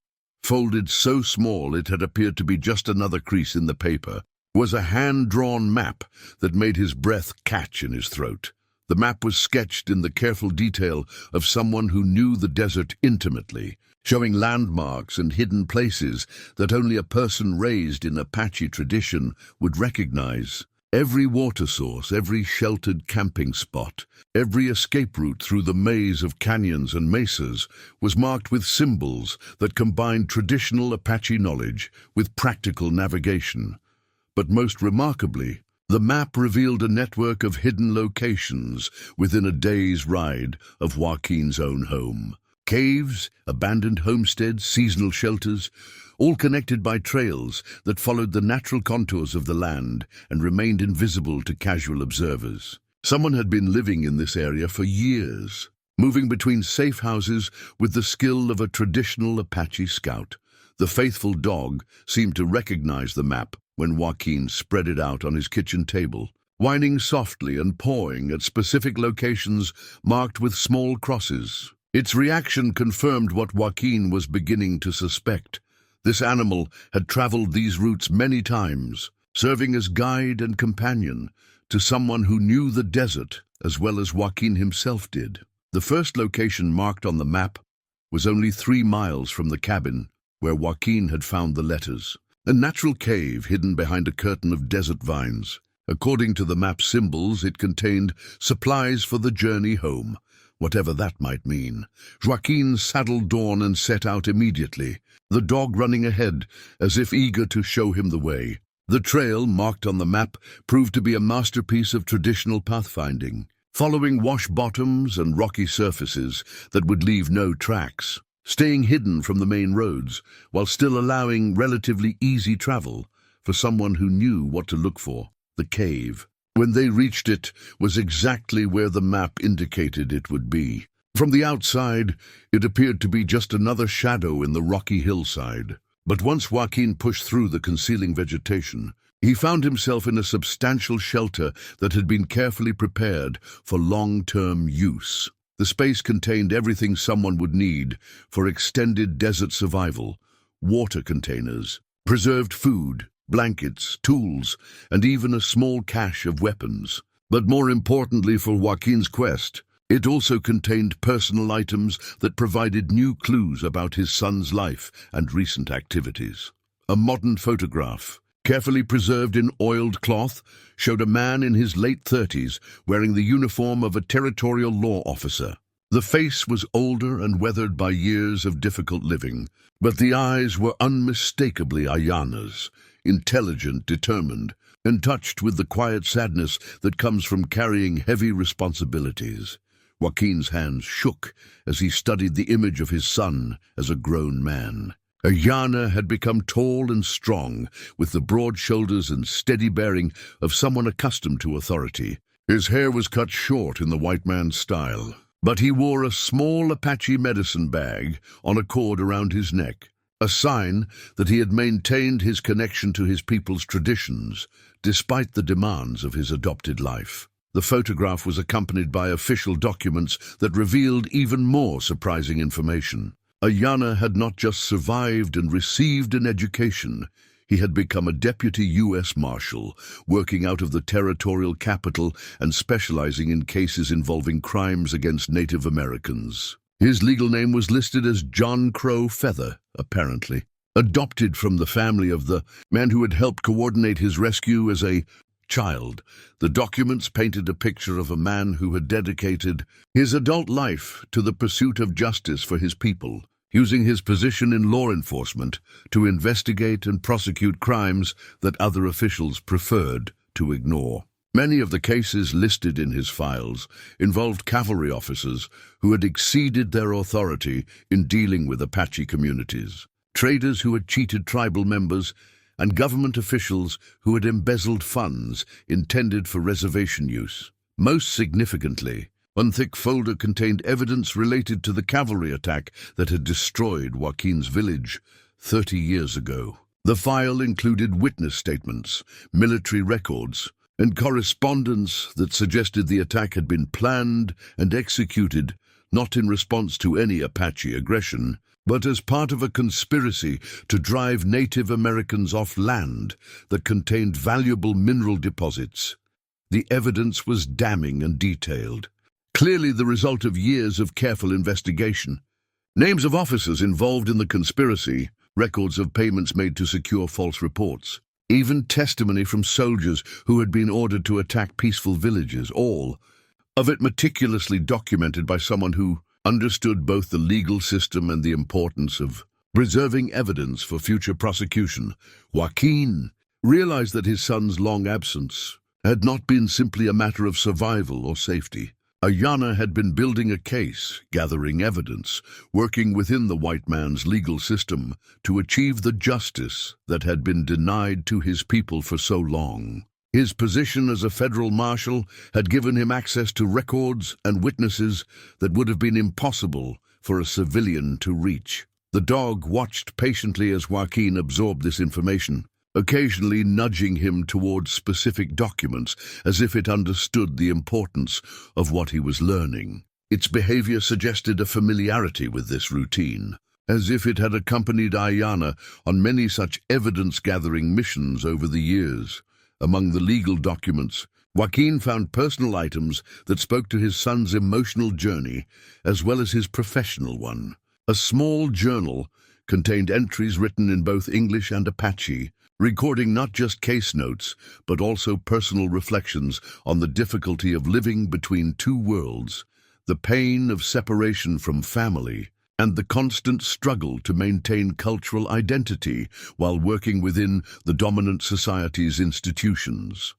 folded so small it had appeared to be just another crease in the paper, was a hand-drawn map that made his breath catch in his throat. The map was sketched in the careful detail of someone who knew the desert intimately, showing landmarks and hidden places that only a person raised in Apache tradition would recognize. Every water source, every sheltered camping spot, every escape route through the maze of canyons and mesas was marked with symbols that combined traditional Apache knowledge with practical navigation. But most remarkably, the map revealed a network of hidden locations within a day's ride of Joaquin's own home. Caves, abandoned homesteads, seasonal shelters, all connected by trails that followed the natural contours of the land and remained invisible to casual observers. Someone had been living in this area for years, moving between safe houses with the skill of a traditional Apache scout. The faithful dog seemed to recognize the map when Joaquin spread it out on his kitchen table, whining softly and pawing at specific locations marked with small crosses. Its reaction confirmed what Joaquin was beginning to suspect. This animal had traveled these routes many times, serving as guide and companion to someone who knew the desert as well as Joaquin himself did. The first location marked on the map was only 3 miles from the cabin where Joaquin had found the letters. A natural cave hidden behind a curtain of desert vines. According to the map's symbols, it contained supplies for the journey home, whatever that might mean. Joaquin saddled Dawn and set out immediately, the dog running ahead as if eager to show him the way. The trail, marked on the map, proved to be a masterpiece of traditional pathfinding, following wash bottoms and rocky surfaces that would leave no tracks, staying hidden from the main roads while still allowing relatively easy travel for someone who knew what to look for. The cave, when they reached it, was exactly where the map indicated it would be. From the outside, it appeared to be just another shadow in the rocky hillside. But once Joaquin pushed through the concealing vegetation, he found himself in a substantial shelter that had been carefully prepared for long-term use. The space contained everything someone would need for extended desert survival: water containers, preserved food, blankets, tools, and even a small cache of weapons. But more importantly for Joaquin's quest, it also contained personal items that provided new clues about his son's life and recent activities. A modern photograph, carefully preserved in oiled cloth, showed a man in his late 30s wearing the uniform of a territorial law officer. The face was older and weathered by years of difficult living, but the eyes were unmistakably Ayana's, intelligent, determined, and touched with the quiet sadness that comes from carrying heavy responsibilities. Joaquin's hands shook as he studied the image of his son as a grown man. Ayana had become tall and strong, with the broad shoulders and steady bearing of someone accustomed to authority. His hair was cut short in the white man's style, but he wore a small Apache medicine bag on a cord around his neck, a sign that he had maintained his connection to his people's traditions, despite the demands of his adopted life. The photograph was accompanied by official documents that revealed even more surprising information. Ayana had not just survived and received an education. He had become a deputy U.S. Marshal, working out of the territorial capital and specializing in cases involving crimes against Native Americans. His legal name was listed as John Crow Feather, apparently, adopted from the family of the man who had helped coordinate his rescue as a child. The documents painted a picture of a man who had dedicated his adult life to the pursuit of justice for his people, using his position in law enforcement to investigate and prosecute crimes that other officials preferred to ignore. Many of the cases listed in his files involved cavalry officers who had exceeded their authority in dealing with Apache communities, traders who had cheated tribal members, and government officials who had embezzled funds intended for reservation use. Most significantly, one thick folder contained evidence related to the cavalry attack that had destroyed Joaquin's village 30 years ago. The file included witness statements, military records, and correspondence that suggested the attack had been planned and executed not in response to any Apache aggression, but as part of a conspiracy to drive Native Americans off land that contained valuable mineral deposits. The evidence was damning and detailed, clearly the result of years of careful investigation. Names of officers involved in the conspiracy, records of payments made to secure false reports, even testimony from soldiers who had been ordered to attack peaceful villages, all of it meticulously documented by someone who understood both the legal system and the importance of preserving evidence for future prosecution. Joaquin realized that his son's long absence had not been simply a matter of survival or safety. Ayana had been building a case, gathering evidence, working within the white man's legal system to achieve the justice that had been denied to his people for so long. His position as a federal marshal had given him access to records and witnesses that would have been impossible for a civilian to reach. The dog watched patiently as Joaquin absorbed this information, occasionally nudging him towards specific documents as if it understood the importance of what he was learning. Its behavior suggested a familiarity with this routine, as if it had accompanied Ayana on many such evidence-gathering missions over the years. Among the legal documents, Joaquin found personal items that spoke to his son's emotional journey as well as his professional one. A small journal contained entries written in both English and Apache, recording not just case notes, but also personal reflections on the difficulty of living between two worlds, the pain of separation from family, and the constant struggle to maintain cultural identity while working within the dominant society's institutions.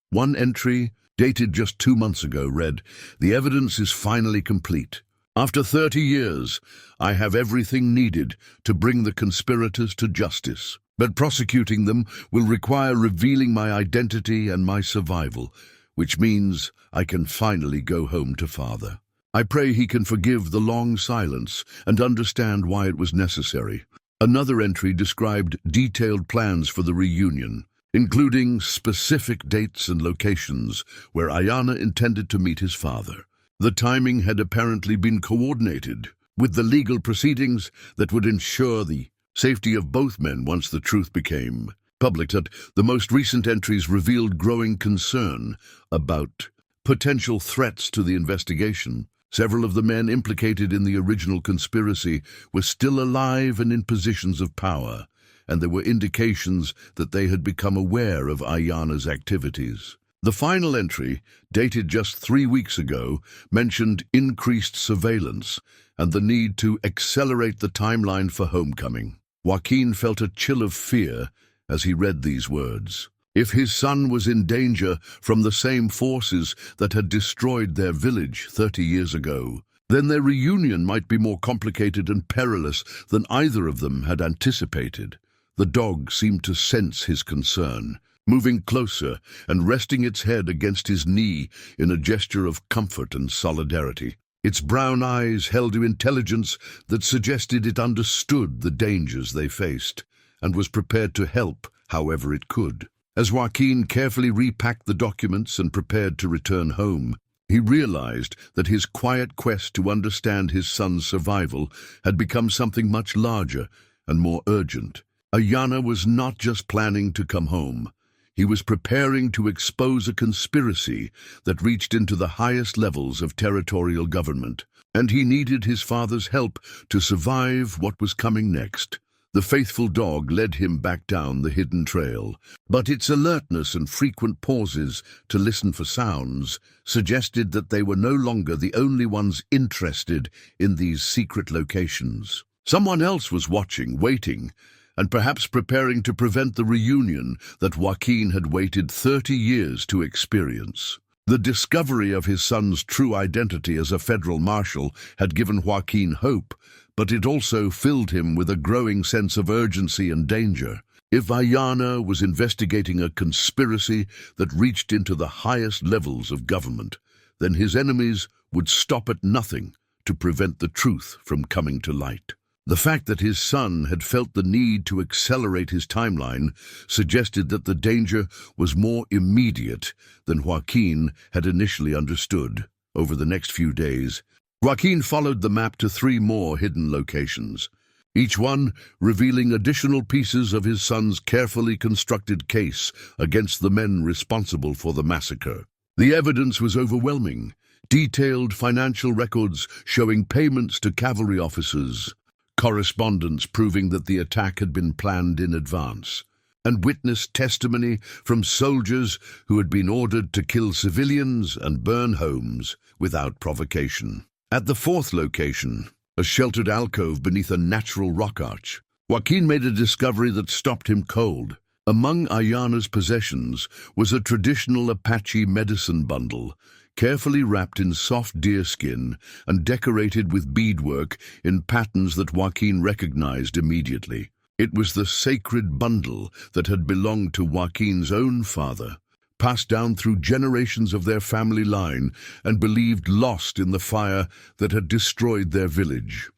One entry, dated just 2 months ago, read, "The evidence is finally complete. After 30 years, I have everything needed to bring the conspirators to justice. But prosecuting them will require revealing my identity and my survival, which means I can finally go home to Father. I pray he can forgive the long silence and understand why it was necessary." Another entry described detailed plans for the reunion, including specific dates and locations where Ayana intended to meet his father. The timing had apparently been coordinated with the legal proceedings that would ensure the safety of both men once the truth became public. That the most recent entries revealed growing concern about potential threats to the investigation. Several of the men implicated in the original conspiracy were still alive and in positions of power, and there were indications that they had become aware of Ayana's activities. The final entry, dated just 3 weeks ago, mentioned increased surveillance and the need to accelerate the timeline for homecoming. Joaquin felt a chill of fear as he read these words. If his son was in danger from the same forces that had destroyed their village 30 years ago, then their reunion might be more complicated and perilous than either of them had anticipated. The dog seemed to sense his concern, moving closer and resting its head against his knee in a gesture of comfort and solidarity. Its brown eyes held intelligence that suggested it understood the dangers they faced and was prepared to help however it could. As Joaquin carefully repacked the documents and prepared to return home, he realized that his quiet quest to understand his son's survival had become something much larger and more urgent. Ayana was not just planning to come home. He was preparing to expose a conspiracy that reached into the highest levels of territorial government, and he needed his father's help to survive what was coming next. The faithful dog led him back down the hidden trail, but its alertness and frequent pauses to listen for sounds suggested that they were no longer the only ones interested in these secret locations. Someone else was watching, waiting, and perhaps preparing to prevent the reunion that Joaquin had waited 30 years to experience. The discovery of his son's true identity as a federal marshal had given Joaquin hope, but it also filled him with a growing sense of urgency and danger. If Ayana was investigating a conspiracy that reached into the highest levels of government, then his enemies would stop at nothing to prevent the truth from coming to light. The fact that his son had felt the need to accelerate his timeline suggested that the danger was more immediate than Joaquin had initially understood. Over the next few days, Joaquin followed the map to 3 more hidden locations, each one revealing additional pieces of his son's carefully constructed case against the men responsible for the massacre. The evidence was overwhelming, detailed financial records showing payments to cavalry officers, correspondence proving that the attack had been planned in advance, and witness testimony from soldiers who had been ordered to kill civilians and burn homes without provocation. At the fourth location, a sheltered alcove beneath a natural rock arch, Joaquin made a discovery that stopped him cold. Among Ayana's possessions was a traditional Apache medicine bundle, carefully wrapped in soft deerskin and decorated with beadwork in patterns that Joaquin recognized immediately. It was the sacred bundle that had belonged to Joaquin's own father, passed down through generations of their family line and believed lost in the fire that had destroyed their village.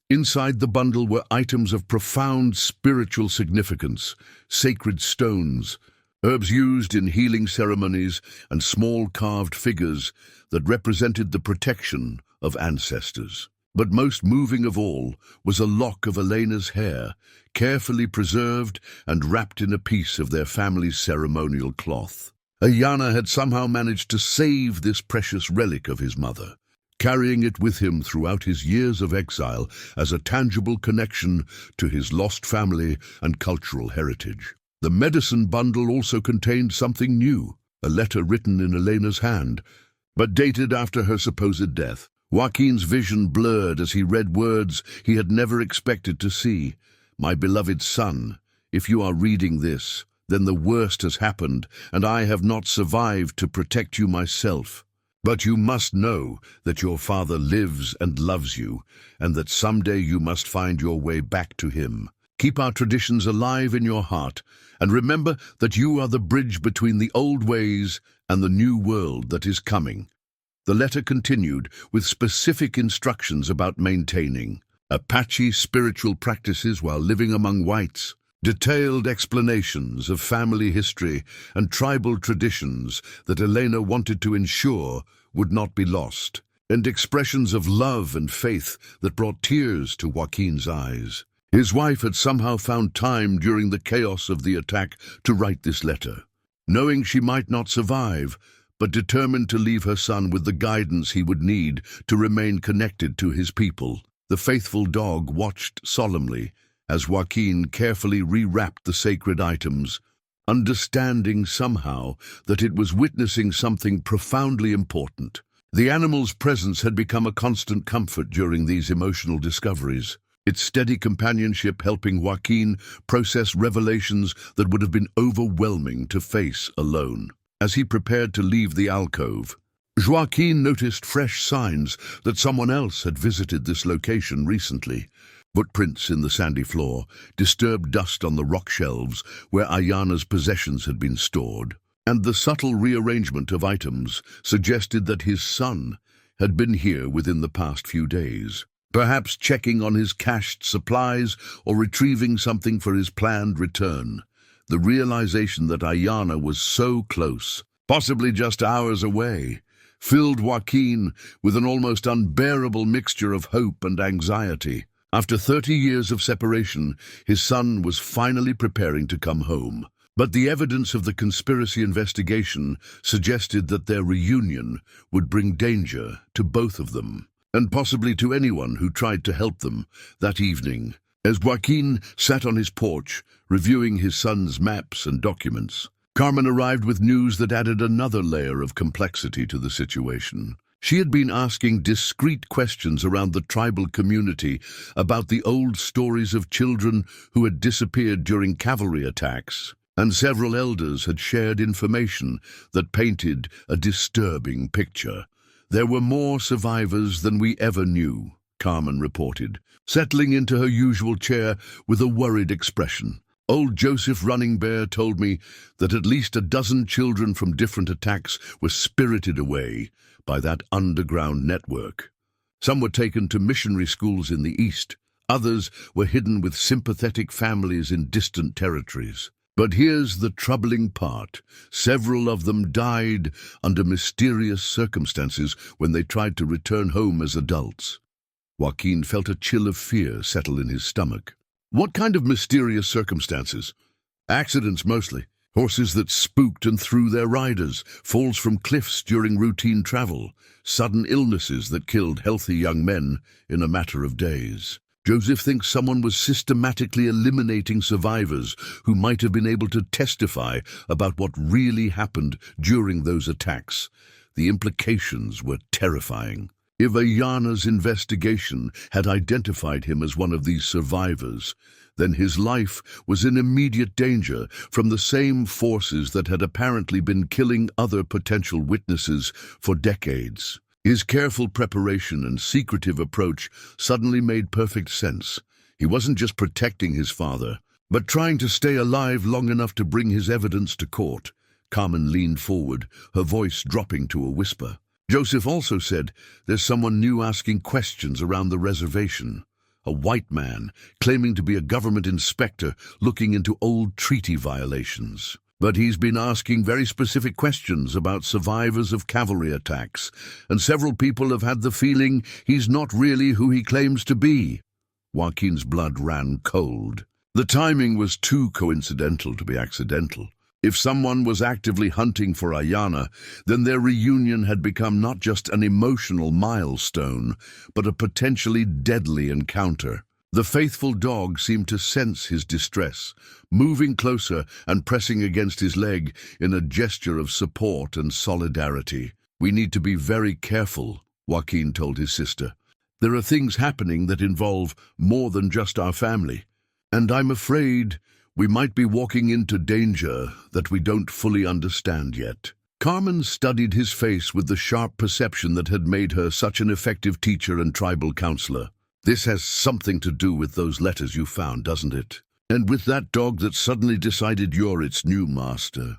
Inside the bundle were items of profound spiritual significance, sacred stones, herbs used in healing ceremonies, and small carved figures that represented the protection of ancestors. But most moving of all was a lock of Elena's hair, carefully preserved and wrapped in a piece of their family's ceremonial cloth. Ayana had somehow managed to save this precious relic of his mother, carrying it with him throughout his years of exile as a tangible connection to his lost family and cultural heritage. The medicine bundle also contained something new, a letter written in Elena's hand, but dated after her supposed death. Joaquin's vision blurred as he read words he had never expected to see. "My beloved son, if you are reading this, then the worst has happened, and I have not survived to protect you myself. But you must know that your father lives and loves you, and that someday you must find your way back to him. Keep our traditions alive in your heart, and remember that you are the bridge between the old ways and the new world that is coming." The letter continued with specific instructions about maintaining Apache spiritual practices while living among whites, detailed explanations of family history and tribal traditions that Elena wanted to ensure would not be lost, and expressions of love and faith that brought tears to Joaquin's eyes. His wife had somehow found time during the chaos of the attack to write this letter, knowing she might not survive, but determined to leave her son with the guidance he would need to remain connected to his people. The faithful dog watched solemnly as Joaquin carefully rewrapped the sacred items, understanding somehow that it was witnessing something profoundly important. The animal's presence had become a constant comfort during these emotional discoveries, its steady companionship helping Joaquin process revelations that would have been overwhelming to face alone. As he prepared to leave the alcove, Joaquin noticed fresh signs that someone else had visited this location recently. Footprints in the sandy floor, disturbed dust on the rock shelves where Ayana's possessions had been stored, and the subtle rearrangement of items suggested that his son had been here within the past few days, perhaps checking on his cached supplies or retrieving something for his planned return. The realization that Ayana was so close, possibly just hours away, filled Joaquin with an almost unbearable mixture of hope and anxiety. After 30 years of separation, his son was finally preparing to come home. But the evidence of the conspiracy investigation suggested that their reunion would bring danger to both of them, and possibly to anyone who tried to help them. That evening, as Joaquin sat on his porch, reviewing his son's maps and documents, Carmen arrived with news that added another layer of complexity to the situation. She had been asking discreet questions around the tribal community about the old stories of children who had disappeared during cavalry attacks, and several elders had shared information that painted a disturbing picture. "There were more survivors than we ever knew," Carmen reported, settling into her usual chair with a worried expression. "Old Joseph Running Bear told me that at least a dozen children from different attacks were spirited away by that underground network. Some were taken to missionary schools in the East. Others were hidden with sympathetic families in distant territories. But here's the troubling part. Several of them died under mysterious circumstances when they tried to return home as adults." Joaquin felt a chill of fear settle in his stomach. "What kind of mysterious circumstances?" "Accidents, mostly. Horses that spooked and threw their riders, falls from cliffs during routine travel, sudden illnesses that killed healthy young men in a matter of days. Joseph thinks someone was systematically eliminating survivors who might have been able to testify about what really happened during those attacks. The implications were terrifying. If Ayana's investigation had identified him as one of these survivors, then his life was in immediate danger from the same forces that had apparently been killing other potential witnesses for decades. His careful preparation and secretive approach suddenly made perfect sense. He wasn't just protecting his father, but trying to stay alive long enough to bring his evidence to court. Carmen leaned forward, her voice dropping to a whisper. Joseph also said, "There's someone new asking questions around the reservation. A white man, claiming to be a government inspector looking into old treaty violations. But he's been asking very specific questions about survivors of cavalry attacks, and several people have had the feeling he's not really who he claims to be." Joaquin's blood ran cold. The timing was too coincidental to be accidental. If someone was actively hunting for Ayana, then their reunion had become not just an emotional milestone, but a potentially deadly encounter. The faithful dog seemed to sense his distress, moving closer and pressing against his leg in a gesture of support and solidarity. "We need to be very careful," Joaquin told his sister. "There are things happening that involve more than just our family, and I'm afraid we might be walking into danger that we don't fully understand yet." Carmen studied his face with the sharp perception that had made her such an effective teacher and tribal counselor. "This has something to do with those letters you found, doesn't it? And with that dog that suddenly decided you're its new master."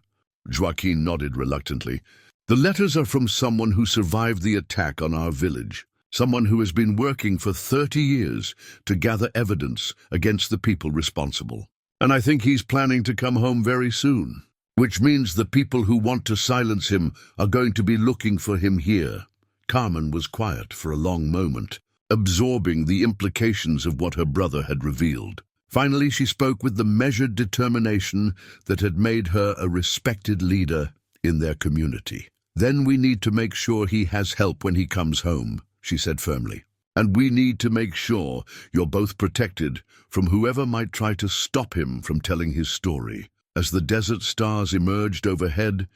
Joaquin nodded reluctantly. "The letters are from someone who survived the attack on our village, someone who has been working for 30 years to gather evidence against the people responsible. And I think he's planning to come home very soon, which means the people who want to silence him are going to be looking for him here." Carmen was quiet for a long moment, absorbing the implications of what her brother had revealed. Finally, she spoke with the measured determination that had made her a respected leader in their community. "Then we need to make sure he has help when he comes home," she said firmly. "And we need to make sure you're both protected from whoever might try to stop him from telling his story." As the desert stars emerged overhead,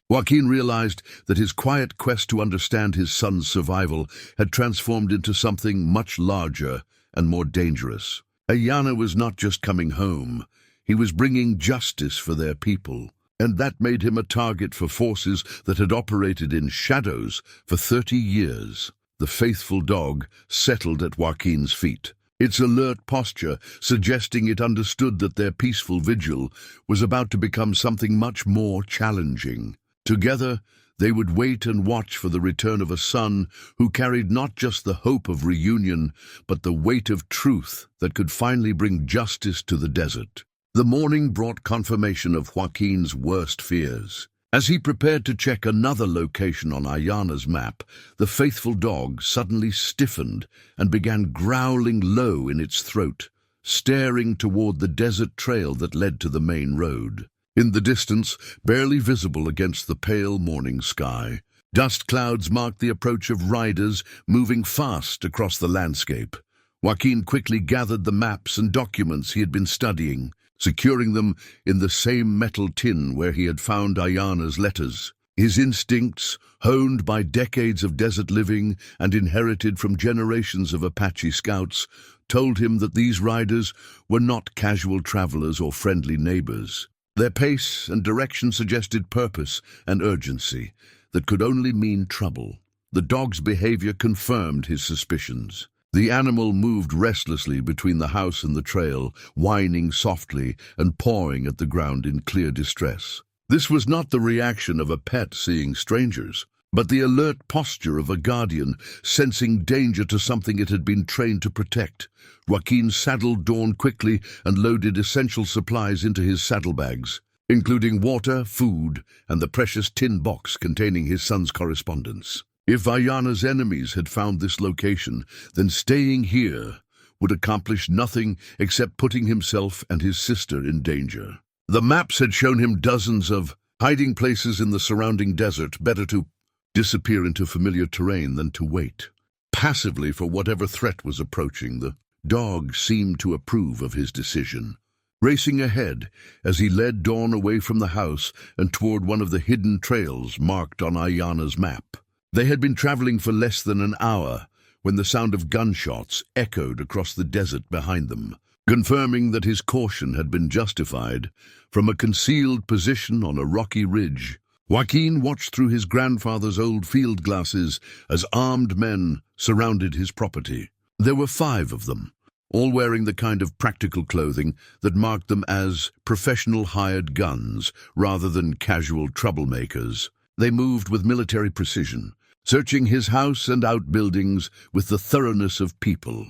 Joaquin realized that his quiet quest to understand his son's survival had transformed into something much larger and more dangerous. Ayana was not just coming home, he was bringing justice for their people, and that made him a target for forces that had operated in shadows for 30 years. The faithful dog settled at Joaquin's feet, its alert posture suggesting it understood that their peaceful vigil was about to become something much more challenging. Together, they would wait and watch for the return of a son who carried not just the hope of reunion, but the weight of truth that could finally bring justice to the desert. The morning brought confirmation of Joaquin's worst fears. As he prepared to check another location on Ayana's map, the faithful dog suddenly stiffened and began growling low in its throat, staring toward the desert trail that led to the main road. In the distance, barely visible against the pale morning sky, dust clouds marked the approach of riders moving fast across the landscape. Joaquin quickly gathered the maps and documents he had been studying, securing them in the same metal tin where he had found Ayana's letters. His instincts, honed by decades of desert living and inherited from generations of Apache scouts, told him that these riders were not casual travelers or friendly neighbors. Their pace and direction suggested purpose and urgency that could only mean trouble. The dog's behavior confirmed his suspicions. The animal moved restlessly between the house and the trail, whining softly and pawing at the ground in clear distress. This was not the reaction of a pet seeing strangers, but the alert posture of a guardian sensing danger to something it had been trained to protect. Joaquin saddled Dawn quickly and loaded essential supplies into his saddlebags, including water, food, and the precious tin box containing his son's correspondence. If Ayana's enemies had found this location, then staying here would accomplish nothing except putting himself and his sister in danger. The maps had shown him dozens of hiding places in the surrounding desert. Better to disappear into familiar terrain than to wait passively for whatever threat was approaching. The dog seemed to approve of his decision, racing ahead as he led Dawn away from the house and toward one of the hidden trails marked on Ayana's map. They had been traveling for less than an hour when the sound of gunshots echoed across the desert behind them, confirming that his caution had been justified. From a concealed position on a rocky ridge, Joaquin watched through his grandfather's old field glasses as armed men surrounded his property. There were 5 of them, all wearing the kind of practical clothing that marked them as professional hired guns rather than casual troublemakers. They moved with military precision, searching his house and outbuildings with the thoroughness of people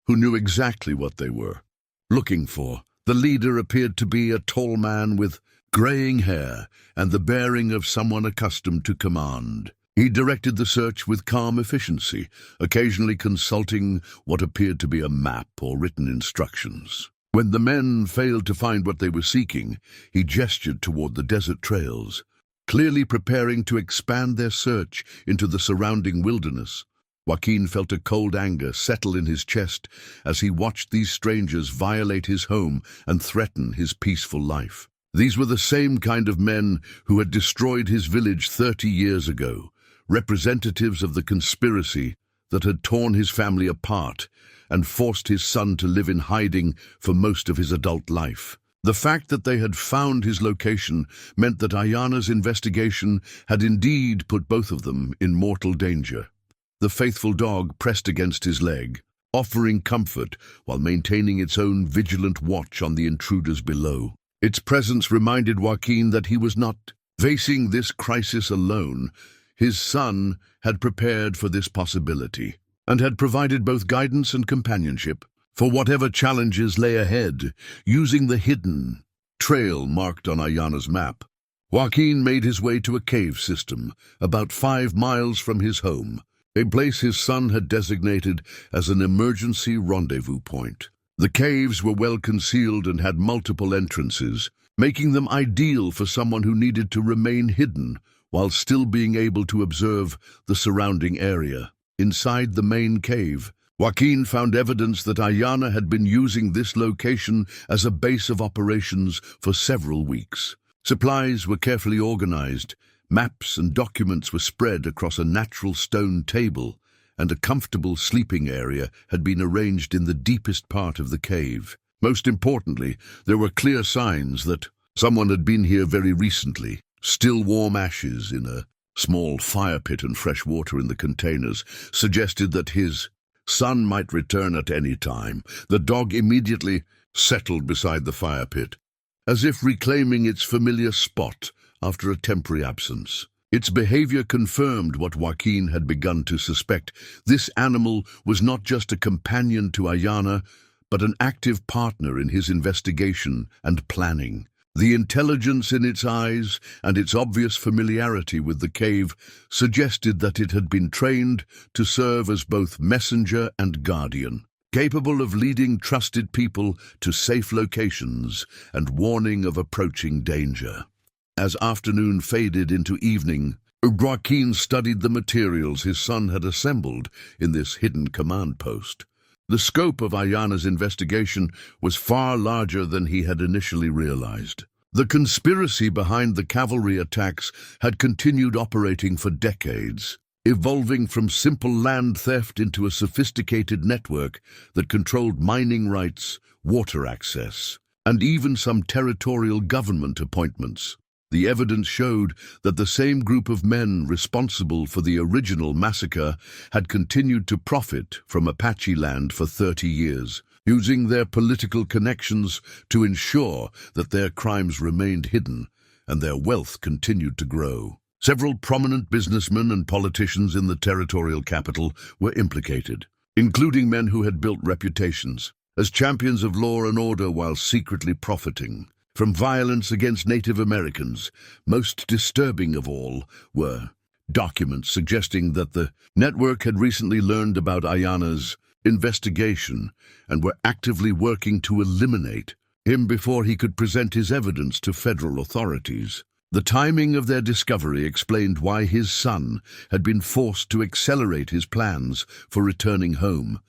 who knew exactly what they were looking for. The leader appeared to be a tall man with graying hair and the bearing of someone accustomed to command. He directed the search with calm efficiency, occasionally consulting what appeared to be a map or written instructions. When the men failed to find what they were seeking, he gestured toward the desert trails, clearly preparing to expand their search into the surrounding wilderness. Joaquin felt a cold anger settle in his chest as he watched these strangers violate his home and threaten his peaceful life. These were the same kind of men who had destroyed his village 30 years ago, representatives of the conspiracy that had torn his family apart and forced his son to live in hiding for most of his adult life. The fact that they had found his location meant that Ayana's investigation had indeed put both of them in mortal danger. The faithful dog pressed against his leg, offering comfort while maintaining its own vigilant watch on the intruders below. Its presence reminded Joaquin that he was not facing this crisis alone. His son had prepared for this possibility and had provided both guidance and companionship for whatever challenges lay ahead. Using the hidden trail marked on Ayana's map, Joaquin made his way to a cave system about 5 miles from his home, a place his son had designated as an emergency rendezvous point. The caves were well concealed and had multiple entrances, making them ideal for someone who needed to remain hidden while still being able to observe the surrounding area. Inside the main cave, Joaquin found evidence that Ayana had been using this location as a base of operations for several weeks. Supplies were carefully organized, maps and documents were spread across a natural stone table, and a comfortable sleeping area had been arranged in the deepest part of the cave. Most importantly, there were clear signs that someone had been here very recently. Still warm ashes in a small fire pit and fresh water in the containers suggested that his son might return at any time. The dog immediately settled beside the fire pit, as if reclaiming its familiar spot after a temporary absence. Its behavior confirmed what Joaquin had begun to suspect. This animal was not just a companion to Ayana, but an active partner in his investigation and planning. The intelligence in its eyes and its obvious familiarity with the cave suggested that it had been trained to serve as both messenger and guardian, capable of leading trusted people to safe locations and warning of approaching danger. As afternoon faded into evening, Joaquin studied the materials his son had assembled in this hidden command post. The scope of Ayana's investigation was far larger than he had initially realized. The conspiracy behind the cavalry attacks had continued operating for decades, evolving from simple land theft into a sophisticated network that controlled mining rights, water access, and even some territorial government appointments. The evidence showed that the same group of men responsible for the original massacre had continued to profit from Apache land for 30 years, using their political connections to ensure that their crimes remained hidden and their wealth continued to grow. Several prominent businessmen and politicians in the territorial capital were implicated, including men who had built reputations as champions of law and order while secretly profiting from violence against Native Americans. Most disturbing of all were documents suggesting that the network had recently learned about Ayana's investigation and were actively working to eliminate him before he could present his evidence to federal authorities. The timing of their discovery explained why his son had been forced to accelerate his plans for returning home.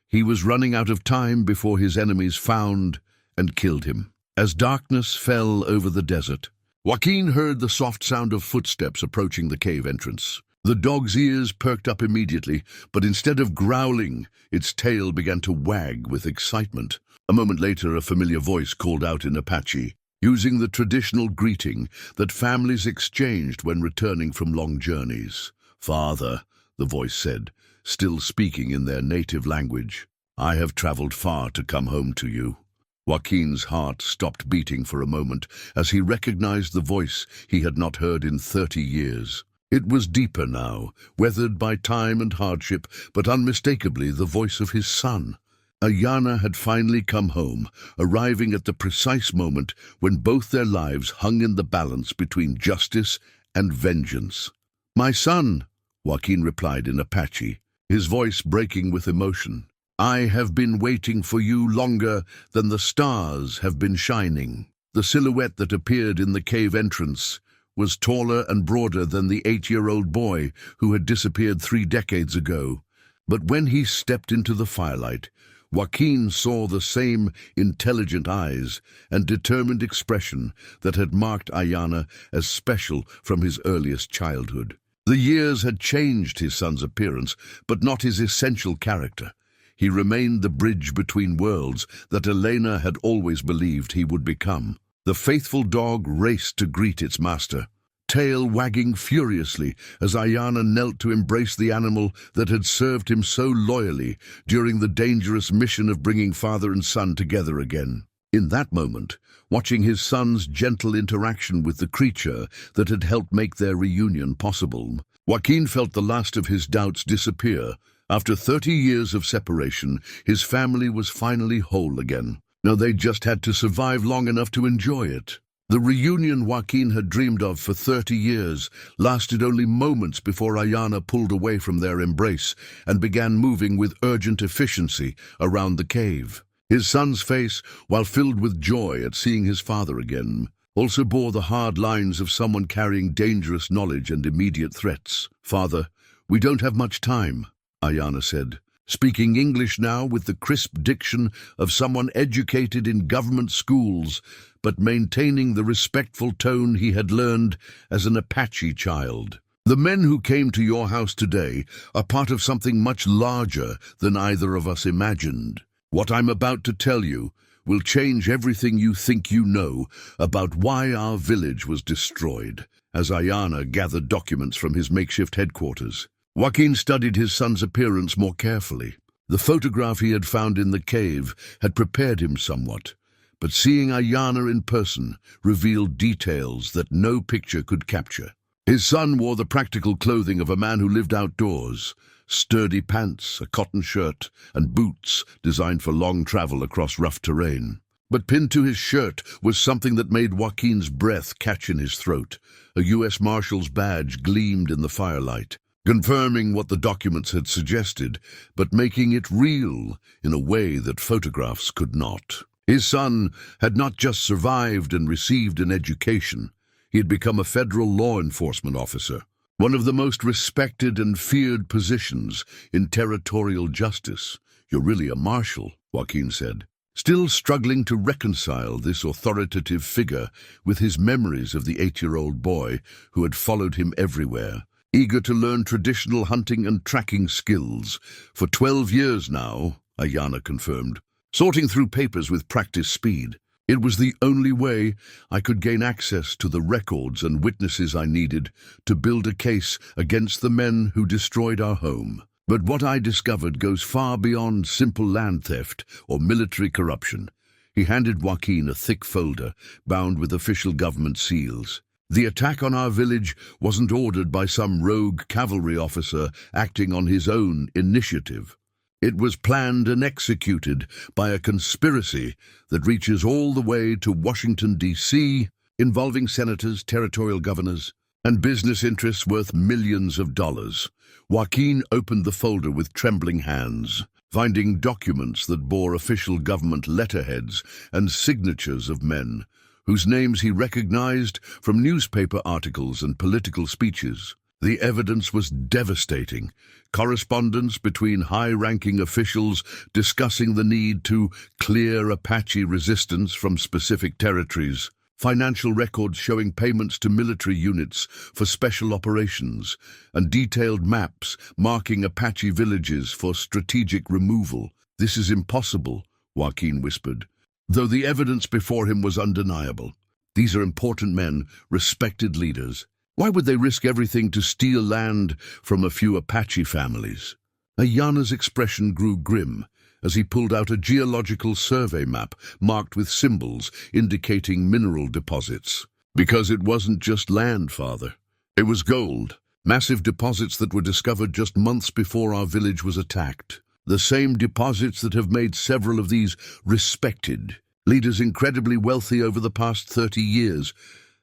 He was running out of time before his enemies found and killed him. As darkness fell over the desert, Joaquin heard the soft sound of footsteps approaching the cave entrance. The dog's ears perked up immediately, but instead of growling, its tail began to wag with excitement. A moment later, a familiar voice called out in Apache, using the traditional greeting that families exchanged when returning from long journeys. "Father," the voice said, still speaking in their native language, "I have traveled far to come home to you." Joaquin's heart stopped beating for a moment as he recognized the voice he had not heard in 30 years. It was deeper now, weathered by time and hardship, but unmistakably the voice of his son. Ayanna had finally come home, arriving at the precise moment when both their lives hung in the balance between justice and vengeance. "My son," Joaquin replied in Apache, his voice breaking with emotion, "I have been waiting for you longer than the stars have been shining." The silhouette that appeared in the cave entrance was taller and broader than the 8-year-old boy who had disappeared 3 decades ago. But when he stepped into the firelight, Joaquin saw the same intelligent eyes and determined expression that had marked Ayanna as special from his earliest childhood. The years had changed his son's appearance, but not his essential character. He remained the bridge between worlds that Elena had always believed he would become. The faithful dog raced to greet its master, tail wagging furiously as Ayanna knelt to embrace the animal that had served him so loyally during the dangerous mission of bringing father and son together again. In that moment, watching his son's gentle interaction with the creature that had helped make their reunion possible, Joaquin felt the last of his doubts disappear. After 30 years of separation, his family was finally whole again. Now they just had to survive long enough to enjoy it. The reunion Joaquin had dreamed of for 30 years lasted only moments before Ayanna pulled away from their embrace and began moving with urgent efficiency around the cave. His son's face, while filled with joy at seeing his father again, also bore the hard lines of someone carrying dangerous knowledge and immediate threats. "Father, we don't have much time," Ayanna said, speaking English now with the crisp diction of someone educated in government schools, but maintaining the respectful tone he had learned as an Apache child. "The men who came to your house today are part of something much larger than either of us imagined. What I'm about to tell you will change everything you think you know about why our village was destroyed." As Ayanna gathered documents from his makeshift headquarters, Joaquin studied his son's appearance more carefully. The photograph he had found in the cave had prepared him somewhat, but seeing Ayanna in person revealed details that no picture could capture. His son wore the practical clothing of a man who lived outdoors: sturdy pants, a cotton shirt, and boots designed for long travel across rough terrain. But pinned to his shirt was something that made Joaquin's breath catch in his throat. A U.S. Marshal's badge gleamed in the firelight, confirming what the documents had suggested, but making it real in a way that photographs could not. His son had not just survived and received an education. He had become a federal law enforcement officer, one of the most respected and feared positions in territorial justice. "You're really a marshal," Joaquin said, still struggling to reconcile this authoritative figure with his memories of the 8-year-old boy who had followed him everywhere, eager to learn traditional hunting and tracking skills. "For 12 years now," Ayanna confirmed, sorting through papers with practiced speed. "It was the only way I could gain access to the records and witnesses I needed to build a case against the men who destroyed our home. But what I discovered goes far beyond simple land theft or military corruption." He handed Joaquin a thick folder bound with official government seals. "The attack on our village wasn't ordered by some rogue cavalry officer acting on his own initiative. It was planned and executed by a conspiracy that reaches all the way to Washington, D.C., involving senators, territorial governors, and business interests worth millions of dollars." Joaquin opened the folder with trembling hands. finding documents that bore official government letterheads and signatures of men whose names he recognized from newspaper articles and political speeches. The evidence was devastating. Correspondence between high-ranking officials discussing the need to clear Apache resistance from specific territories, financial records showing payments to military units for special operations, and detailed maps marking Apache villages for strategic removal. "This is impossible," Joaquin whispered, though the evidence before him was undeniable. These are important men, respected leaders. Why would they risk everything to steal land from a few Apache families? Ayana's expression grew grim as he pulled out a geological survey map marked with symbols indicating mineral deposits. Because it wasn't just land, Father. It was gold, massive deposits that were discovered just months before our village was attacked. The same deposits that have made several of these respected leaders incredibly wealthy over the past 30 years.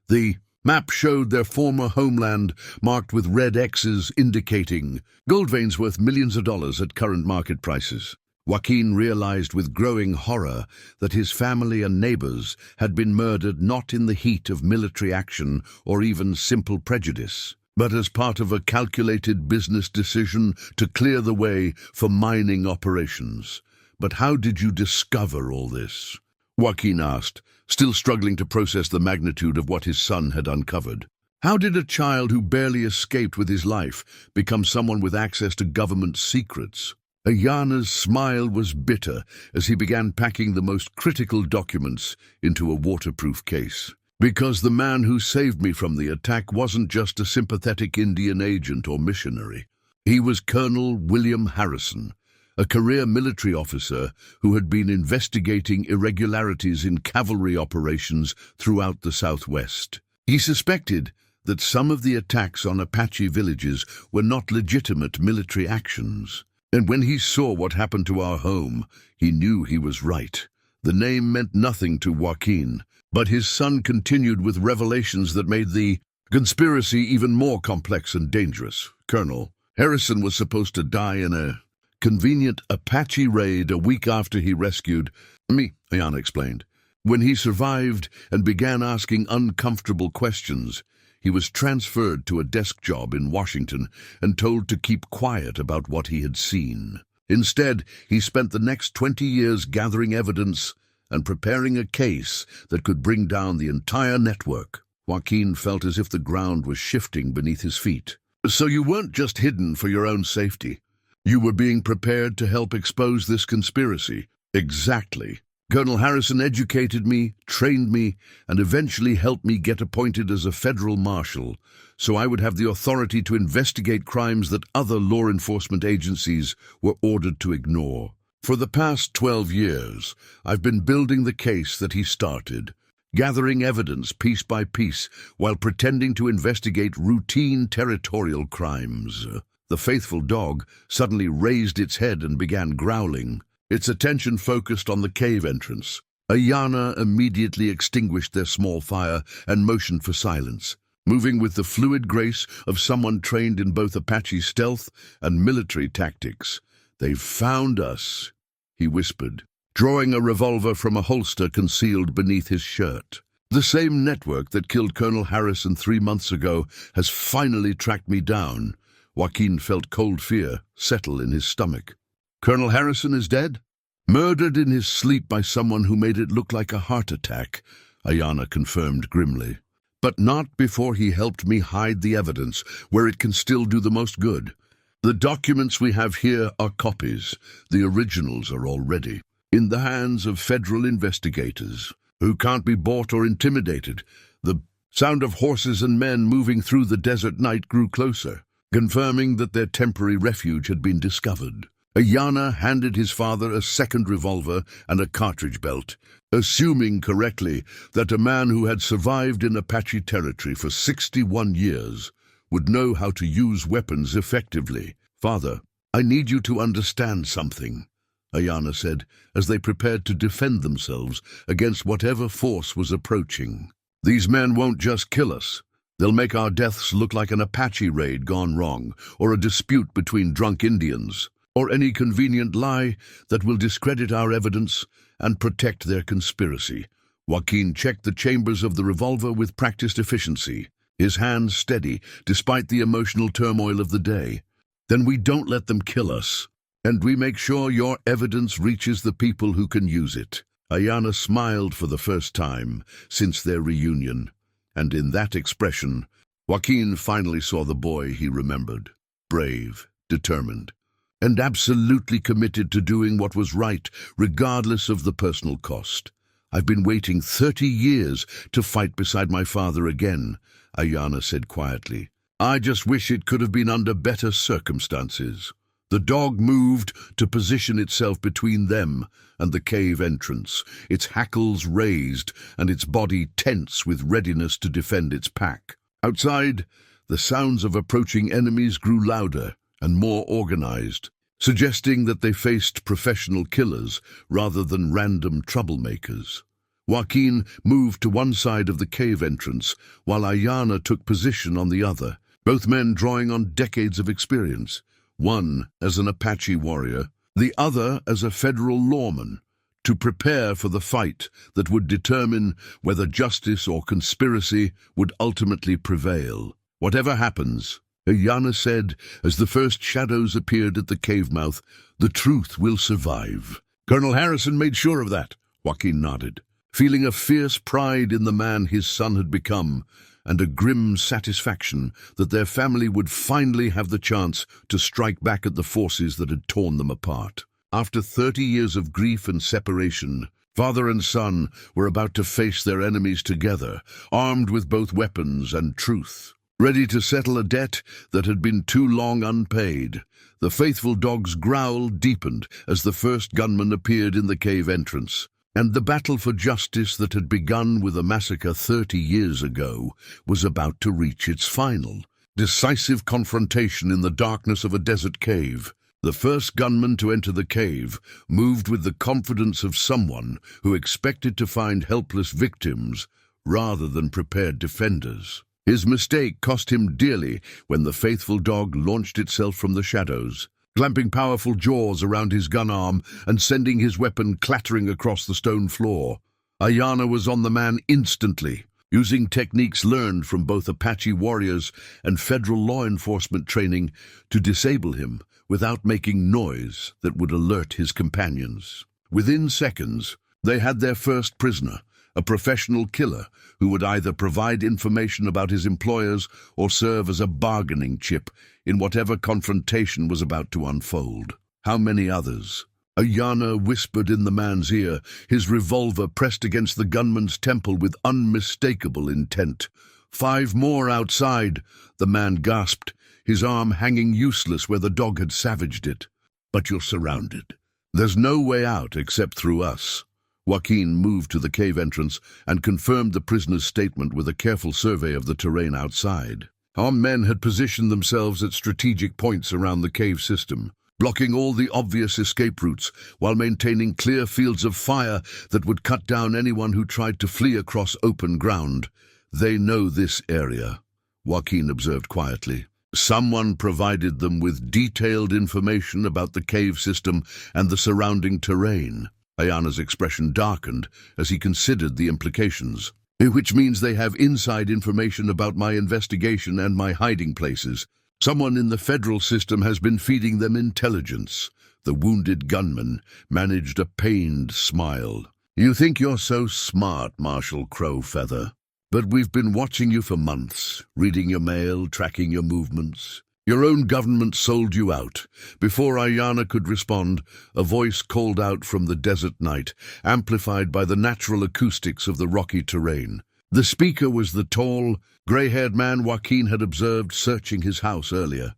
The map showed their former homeland marked with red X's indicating gold veins worth millions of dollars at current market prices. Joaquin realized with growing horror that his family and neighbors had been murdered not in the heat of military action or even simple prejudice, but as part of a calculated business decision to clear the way for mining operations. "But how did you discover all this?" Joaquin asked, still struggling to process the magnitude of what his son had uncovered. How did a child who barely escaped with his life become someone with access to government secrets? Ayana's smile was bitter as he began packing the most critical documents into a waterproof case. "Because the man who saved me from the attack wasn't just a sympathetic Indian agent or missionary. He was Colonel William Harrison, a career military officer who had been investigating irregularities in cavalry operations throughout the Southwest. He suspected that some of the attacks on Apache villages were not legitimate military actions. And when he saw what happened to our home, he knew he was right. The name meant nothing to Joaquin, but his son continued with revelations that made the conspiracy even more complex and dangerous. Colonel Harrison was supposed to die in a convenient Apache raid a week after he rescued me, Ayana explained. When he survived and began asking uncomfortable questions, he was transferred to a desk job in Washington and told to keep quiet about what he had seen. Instead, he spent the next 20 years gathering evidence and preparing a case that could bring down the entire network. Joaquin felt as if the ground was shifting beneath his feet. "So you weren't just hidden for your own safety. You were being prepared to help expose this conspiracy." "Exactly. Colonel Harrison educated me, trained me, and eventually helped me get appointed as a federal marshal, so I would have the authority to investigate crimes that other law enforcement agencies were ordered to ignore. For the past 12 years, I've been building the case that he started, gathering evidence piece by piece while pretending to investigate routine territorial crimes." The faithful dog suddenly raised its head and began growling. Its attention focused on the cave entrance. Ayana immediately extinguished their small fire and motioned for silence, moving with the fluid grace of someone trained in both Apache stealth and military tactics. "They've found us," he whispered, drawing a revolver from a holster concealed beneath his shirt. "The same network that killed Colonel Harrison 3 months ago has finally tracked me down." Joaquin felt cold fear settle in his stomach. "Colonel Harrison is dead?" "Murdered in his sleep by someone who made it look like a heart attack," Ayana confirmed grimly. "But not before he helped me hide the evidence where it can still do the most good. The documents we have here are copies. The originals are already in the hands of federal investigators who can't be bought or intimidated." The sound of horses and men moving through the desert night grew closer, confirming that their temporary refuge had been discovered. Ayana handed his father a second revolver and a cartridge belt, assuming correctly that a man who had survived in Apache territory for 61 years would know how to use weapons effectively. "Father, I need you to understand something," Ayana said, as they prepared to defend themselves against whatever force was approaching. "These men won't just kill us. They'll make our deaths look like an Apache raid gone wrong, or a dispute between drunk Indians. or any convenient lie that will discredit our evidence and protect their conspiracy. Joaquin checked the chambers of the revolver with practiced efficiency, his hands steady despite the emotional turmoil of the day. Then we don't let them kill us, and we make sure your evidence reaches the people who can use it. Ayana smiled for the first time since their reunion, and in that expression, Joaquin finally saw the boy he remembered, brave, determined, and absolutely committed to doing what was right, regardless of the personal cost. I've been waiting 30 years to fight beside my father again, Ayana said quietly. I just wish it could have been under better circumstances. The dog moved to position itself between them and the cave entrance, its hackles raised and its body tense with readiness to defend its pack. Outside, the sounds of approaching enemies grew louder and more organized, suggesting that they faced professional killers rather than random troublemakers. Joaquin moved to one side of the cave entrance, while Ayana took position on the other, both men drawing on decades of experience, one as an Apache warrior, the other as a federal lawman, to prepare for the fight that would determine whether justice or conspiracy would ultimately prevail. Whatever happens, Ayana said as the first shadows appeared at the cave mouth, the truth will survive. Colonel Harrison made sure of that, Joaquin nodded, feeling a fierce pride in the man his son had become, and a grim satisfaction that their family would finally have the chance to strike back at the forces that had torn them apart. After 30 years of grief and separation, father and son were about to face their enemies together, armed with both weapons and truth. Ready to settle a debt that had been too long unpaid, the faithful dog's growl deepened as the first gunman appeared in the cave entrance. And the battle for justice that had begun with a massacre 30 years ago was about to reach its final, decisive confrontation in the darkness of a desert cave. The first gunman to enter the cave moved with the confidence of someone who expected to find helpless victims rather than prepared defenders. His mistake cost him dearly when the faithful dog launched itself from the shadows, clamping powerful jaws around his gun arm and sending his weapon clattering across the stone floor. Ayana was on the man instantly, using techniques learned from both Apache warriors and federal law enforcement training to disable him without making noise that would alert his companions. Within seconds, they had their first prisoner, a professional killer who would either provide information about his employers or serve as a bargaining chip in whatever confrontation was about to unfold. How many others? Ayana whispered in the man's ear, his revolver pressed against the gunman's temple with unmistakable intent. 5 more outside, the man gasped, his arm hanging useless where the dog had savaged it. But you're surrounded. There's no way out except through us. Joaquin moved to the cave entrance and confirmed the prisoner's statement with a careful survey of the terrain outside. Our men had positioned themselves at strategic points around the cave system, blocking all the obvious escape routes while maintaining clear fields of fire that would cut down anyone who tried to flee across open ground. They know this area, Joaquin observed quietly. Someone provided them with detailed information about the cave system and the surrounding terrain. Ayana's expression darkened as he considered the implications. Which means they have inside information about my investigation and my hiding places. Someone in the federal system has been feeding them intelligence. The wounded gunman managed a pained smile. You think you're so smart, Marshal Crowfeather. But we've been watching you for months, reading your mail, tracking your movements. Your own government sold you out. Before Ayana could respond, a voice called out from the desert night, amplified by the natural acoustics of the rocky terrain. The speaker was the tall, grey-haired man Joaquin had observed searching his house earlier.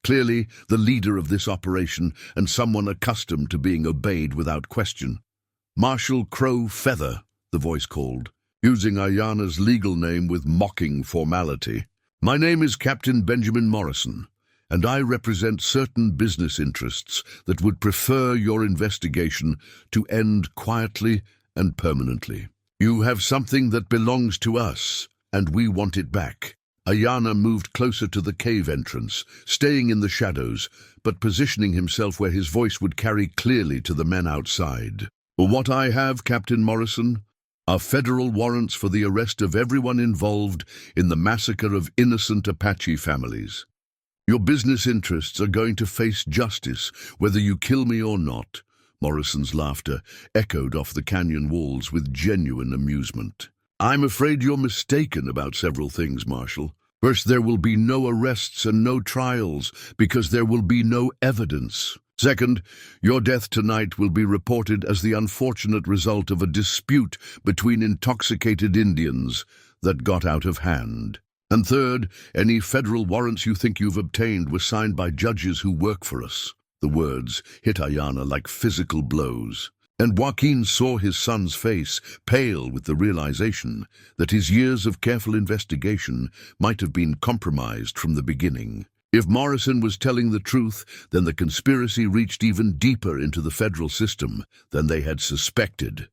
Clearly the leader of this operation and someone accustomed to being obeyed without question. Marshal Crowfeather, the voice called, using Ayana's legal name with mocking formality. My name is Captain Benjamin Morrison, and I represent certain business interests that would prefer your investigation to end quietly and permanently. You have something that belongs to us, and we want it back. Ayana moved closer to the cave entrance, staying in the shadows, but positioning himself where his voice would carry clearly to the men outside. "What I have, Captain Morrison, are federal warrants for the arrest of everyone involved in the massacre of innocent Apache families. Your business interests are going to face justice, whether you kill me or not." Morrison's laughter echoed off the canyon walls with genuine amusement. "I'm afraid you're mistaken about several things, Marshal. First, there will be no arrests and no trials, because there will be no evidence. Second, your death tonight will be reported as the unfortunate result of a dispute between intoxicated Indians that got out of hand. And third, any federal warrants you think you've obtained were signed by judges who work for us." The words hit Ayana like physical blows, and Joaquin saw his son's face pale with the realization that his years of careful investigation might have been compromised from the beginning. If Morrison was telling the truth, then the conspiracy reached even deeper into the federal system than they had suspected.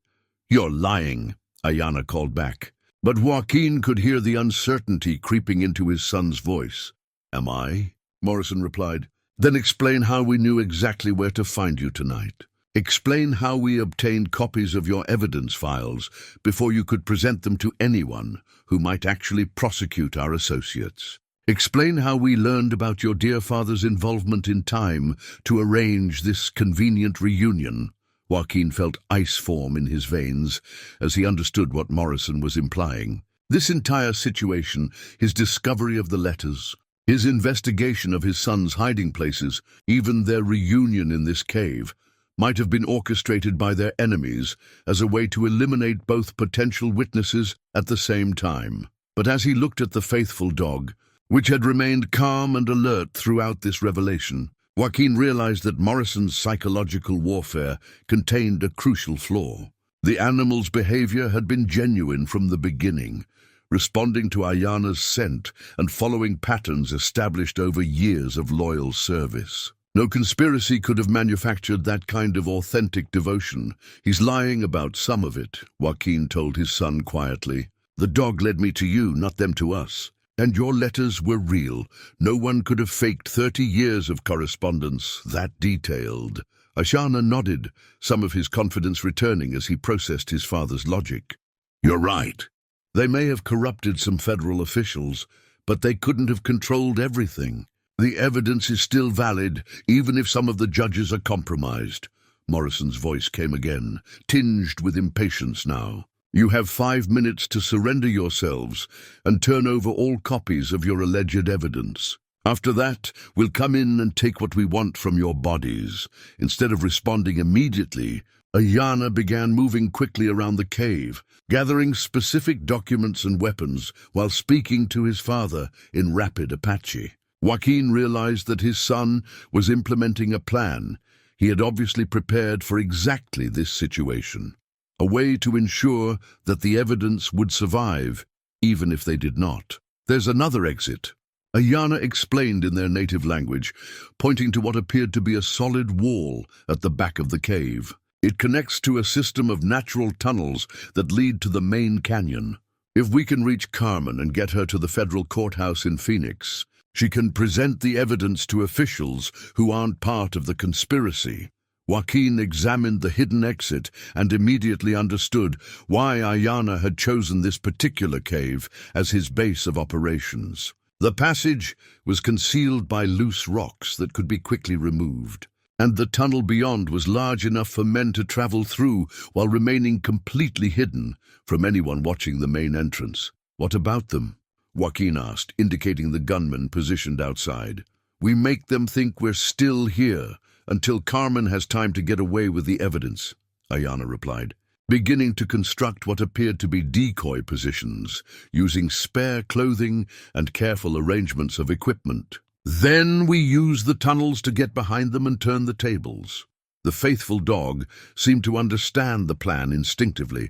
"You're lying," Ayana called back. But Joaquin could hear the uncertainty creeping into his son's voice. "Am I?" Morrison replied. "Then explain how we knew exactly where to find you tonight. Explain how we obtained copies of your evidence files before you could present them to anyone who might actually prosecute our associates. Explain how we learned about your dear father's involvement in time to arrange this convenient reunion." Joaquin felt ice form in his veins as he understood what Morrison was implying. This entire situation, his discovery of the letters, his investigation of his son's hiding places, even their reunion in this cave, might have been orchestrated by their enemies as a way to eliminate both potential witnesses at the same time. But as he looked at the faithful dog, which had remained calm and alert throughout this revelation, Joaquin realized that Morrison's psychological warfare contained a crucial flaw. The animal's behavior had been genuine from the beginning, responding to Ayana's scent and following patterns established over years of loyal service. No conspiracy could have manufactured that kind of authentic devotion. "He's lying about some of it," Joaquin told his son quietly. "The dog led me to you, not them to us. And your letters were real. No one could have faked 30 years of correspondence that detailed." Ayana nodded, some of his confidence returning as he processed his father's logic. "You're right. They may have corrupted some federal officials, but they couldn't have controlled everything. The evidence is still valid, even if some of the judges are compromised." Morrison's voice came again, tinged with impatience now. "You have 5 minutes to surrender yourselves and turn over all copies of your alleged evidence. After that, we'll come in and take what we want from your bodies." Instead of responding immediately, Ayana began moving quickly around the cave, gathering specific documents and weapons while speaking to his father in rapid Apache. Joaquin realized that his son was implementing a plan. He had obviously prepared for exactly this situation. A way to ensure that the evidence would survive, even if they did not. "There's another exit," Ayana explained in their native language, pointing to what appeared to be a solid wall at the back of the cave. "It connects to a system of natural tunnels that lead to the main canyon. If we can reach Carmen and get her to the federal courthouse in Phoenix, she can present the evidence to officials who aren't part of the conspiracy." Joaquin examined the hidden exit and immediately understood why Ayana had chosen this particular cave as his base of operations. The passage was concealed by loose rocks that could be quickly removed, and the tunnel beyond was large enough for men to travel through while remaining completely hidden from anyone watching the main entrance. "What about them?" Joaquin asked, indicating the gunmen positioned outside. "We make them think we're still here until Carmen has time to get away with the evidence," Ayana replied, beginning to construct what appeared to be decoy positions, using spare clothing and careful arrangements of equipment. "Then we use the tunnels to get behind them and turn the tables." The faithful dog seemed to understand the plan instinctively,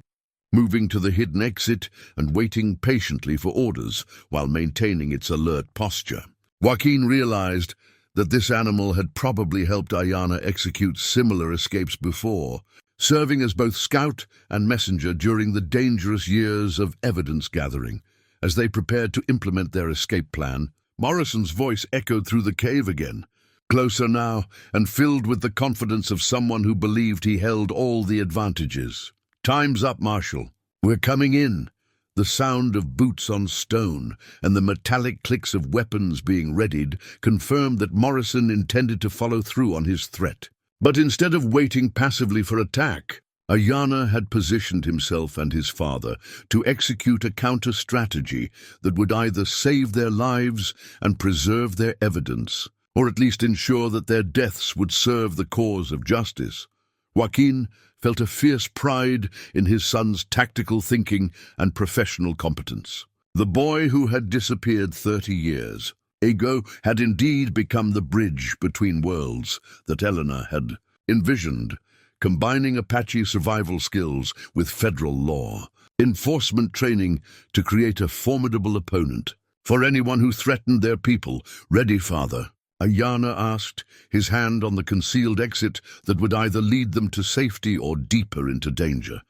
moving to the hidden exit and waiting patiently for orders while maintaining its alert posture. Joaquin realized that this animal had probably helped Ayana execute similar escapes before, serving as both scout and messenger during the dangerous years of evidence gathering. As they prepared to implement their escape plan, Morrison's voice echoed through the cave again, closer now and filled with the confidence of someone who believed he held all the advantages. "Time's up, Marshal. We're coming in." The sound of boots on stone and the metallic clicks of weapons being readied confirmed that Morrison intended to follow through on his threat. But instead of waiting passively for attack, Ayana had positioned himself and his father to execute a counter-strategy that would either save their lives and preserve their evidence, or at least ensure that their deaths would serve the cause of justice. Joaquin felt a fierce pride in his son's tactical thinking and professional competence. The boy who had disappeared 30 years ago had indeed become the bridge between worlds that Eleanor had envisioned, combining Apache survival skills with federal law, enforcement training to create a formidable opponent for anyone who threatened their people. "Ready, Father?" Ayana asked, his hand on the concealed exit that would either lead them to safety or deeper into danger.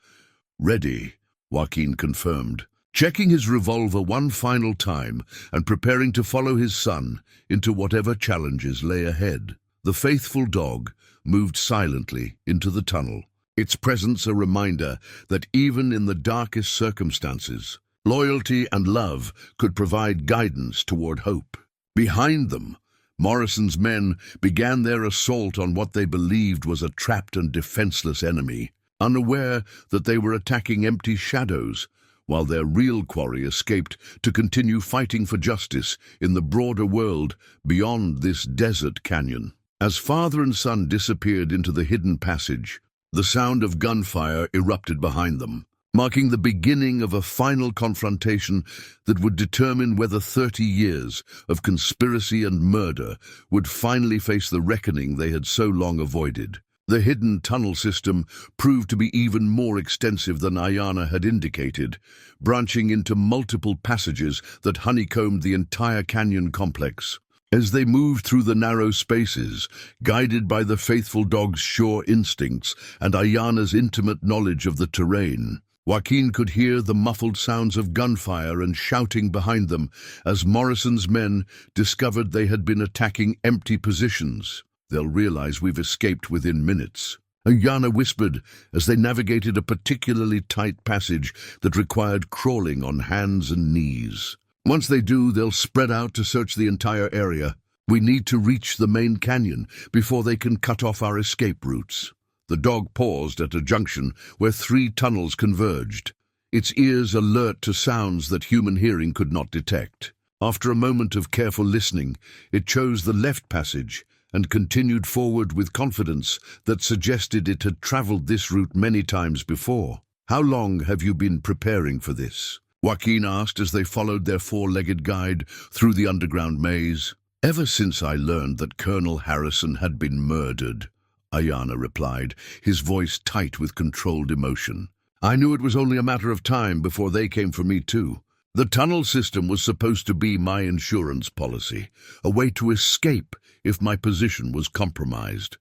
"Ready," Joaquin confirmed, checking his revolver one final time and preparing to follow his son into whatever challenges lay ahead. The faithful dog moved silently into the tunnel, its presence a reminder that even in the darkest circumstances, loyalty and love could provide guidance toward hope. Behind them, Morrison's men began their assault on what they believed was a trapped and defenseless enemy, unaware that they were attacking empty shadows, while their real quarry escaped to continue fighting for justice in the broader world beyond this desert canyon. As father and son disappeared into the hidden passage, the sound of gunfire erupted behind them, marking the beginning of a final confrontation that would determine whether 30 years of conspiracy and murder would finally face the reckoning they had so long avoided. The hidden tunnel system proved to be even more extensive than Ayana had indicated, branching into multiple passages that honeycombed the entire canyon complex. As they moved through the narrow spaces, guided by the faithful dog's sure instincts and Ayana's intimate knowledge of the terrain, Joaquin could hear the muffled sounds of gunfire and shouting behind them as Morrison's men discovered they had been attacking empty positions. "They'll realize we've escaped within minutes," Ayana whispered as they navigated a particularly tight passage that required crawling on hands and knees. "Once they do, they'll spread out to search the entire area. We need to reach the main canyon before they can cut off our escape routes." The dog paused at a junction where 3 tunnels converged, its ears alert to sounds that human hearing could not detect. After a moment of careful listening, it chose the left passage and continued forward with confidence that suggested it had traveled this route many times before. "How long have you been preparing for this?" Joaquin asked as they followed their 4-legged guide through the underground maze. "Ever since I learned that Colonel Harrison had been murdered," Ayana replied, his voice tight with controlled emotion. "I knew it was only a matter of time before they came for me too. The tunnel system was supposed to be my insurance policy, a way to escape if my position was compromised."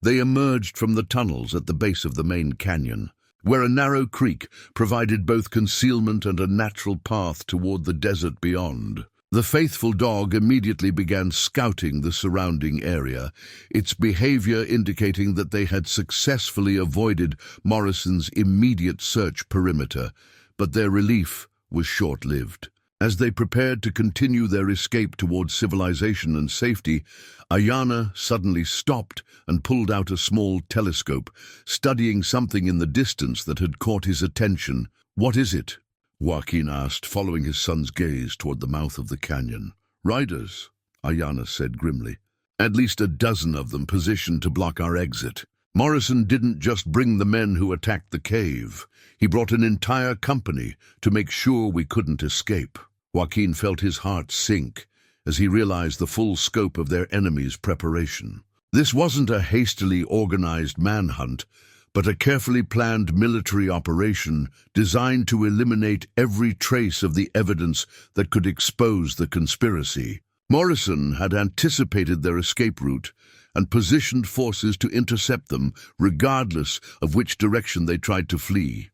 They emerged from the tunnels at the base of the main canyon, where a narrow creek provided both concealment and a natural path toward the desert beyond. The faithful dog immediately began scouting the surrounding area, its behavior indicating that they had successfully avoided Morrison's immediate search perimeter, but their relief was short-lived. As they prepared to continue their escape towards civilization and safety, Ayana suddenly stopped and pulled out a small telescope, studying something in the distance that had caught his attention. "What is it?" Joaquin asked, following his son's gaze toward the mouth of the canyon. "Riders," Ayana said grimly. "At least a dozen of them positioned to block our exit. Morrison didn't just bring the men who attacked the cave. He brought an entire company to make sure we couldn't escape." Joaquin felt his heart sink as he realized the full scope of their enemy's preparation. This wasn't a hastily organized manhunt, but a carefully planned military operation designed to eliminate every trace of the evidence that could expose the conspiracy. Morrison had anticipated their escape route and positioned forces to intercept them regardless of which direction they tried to flee.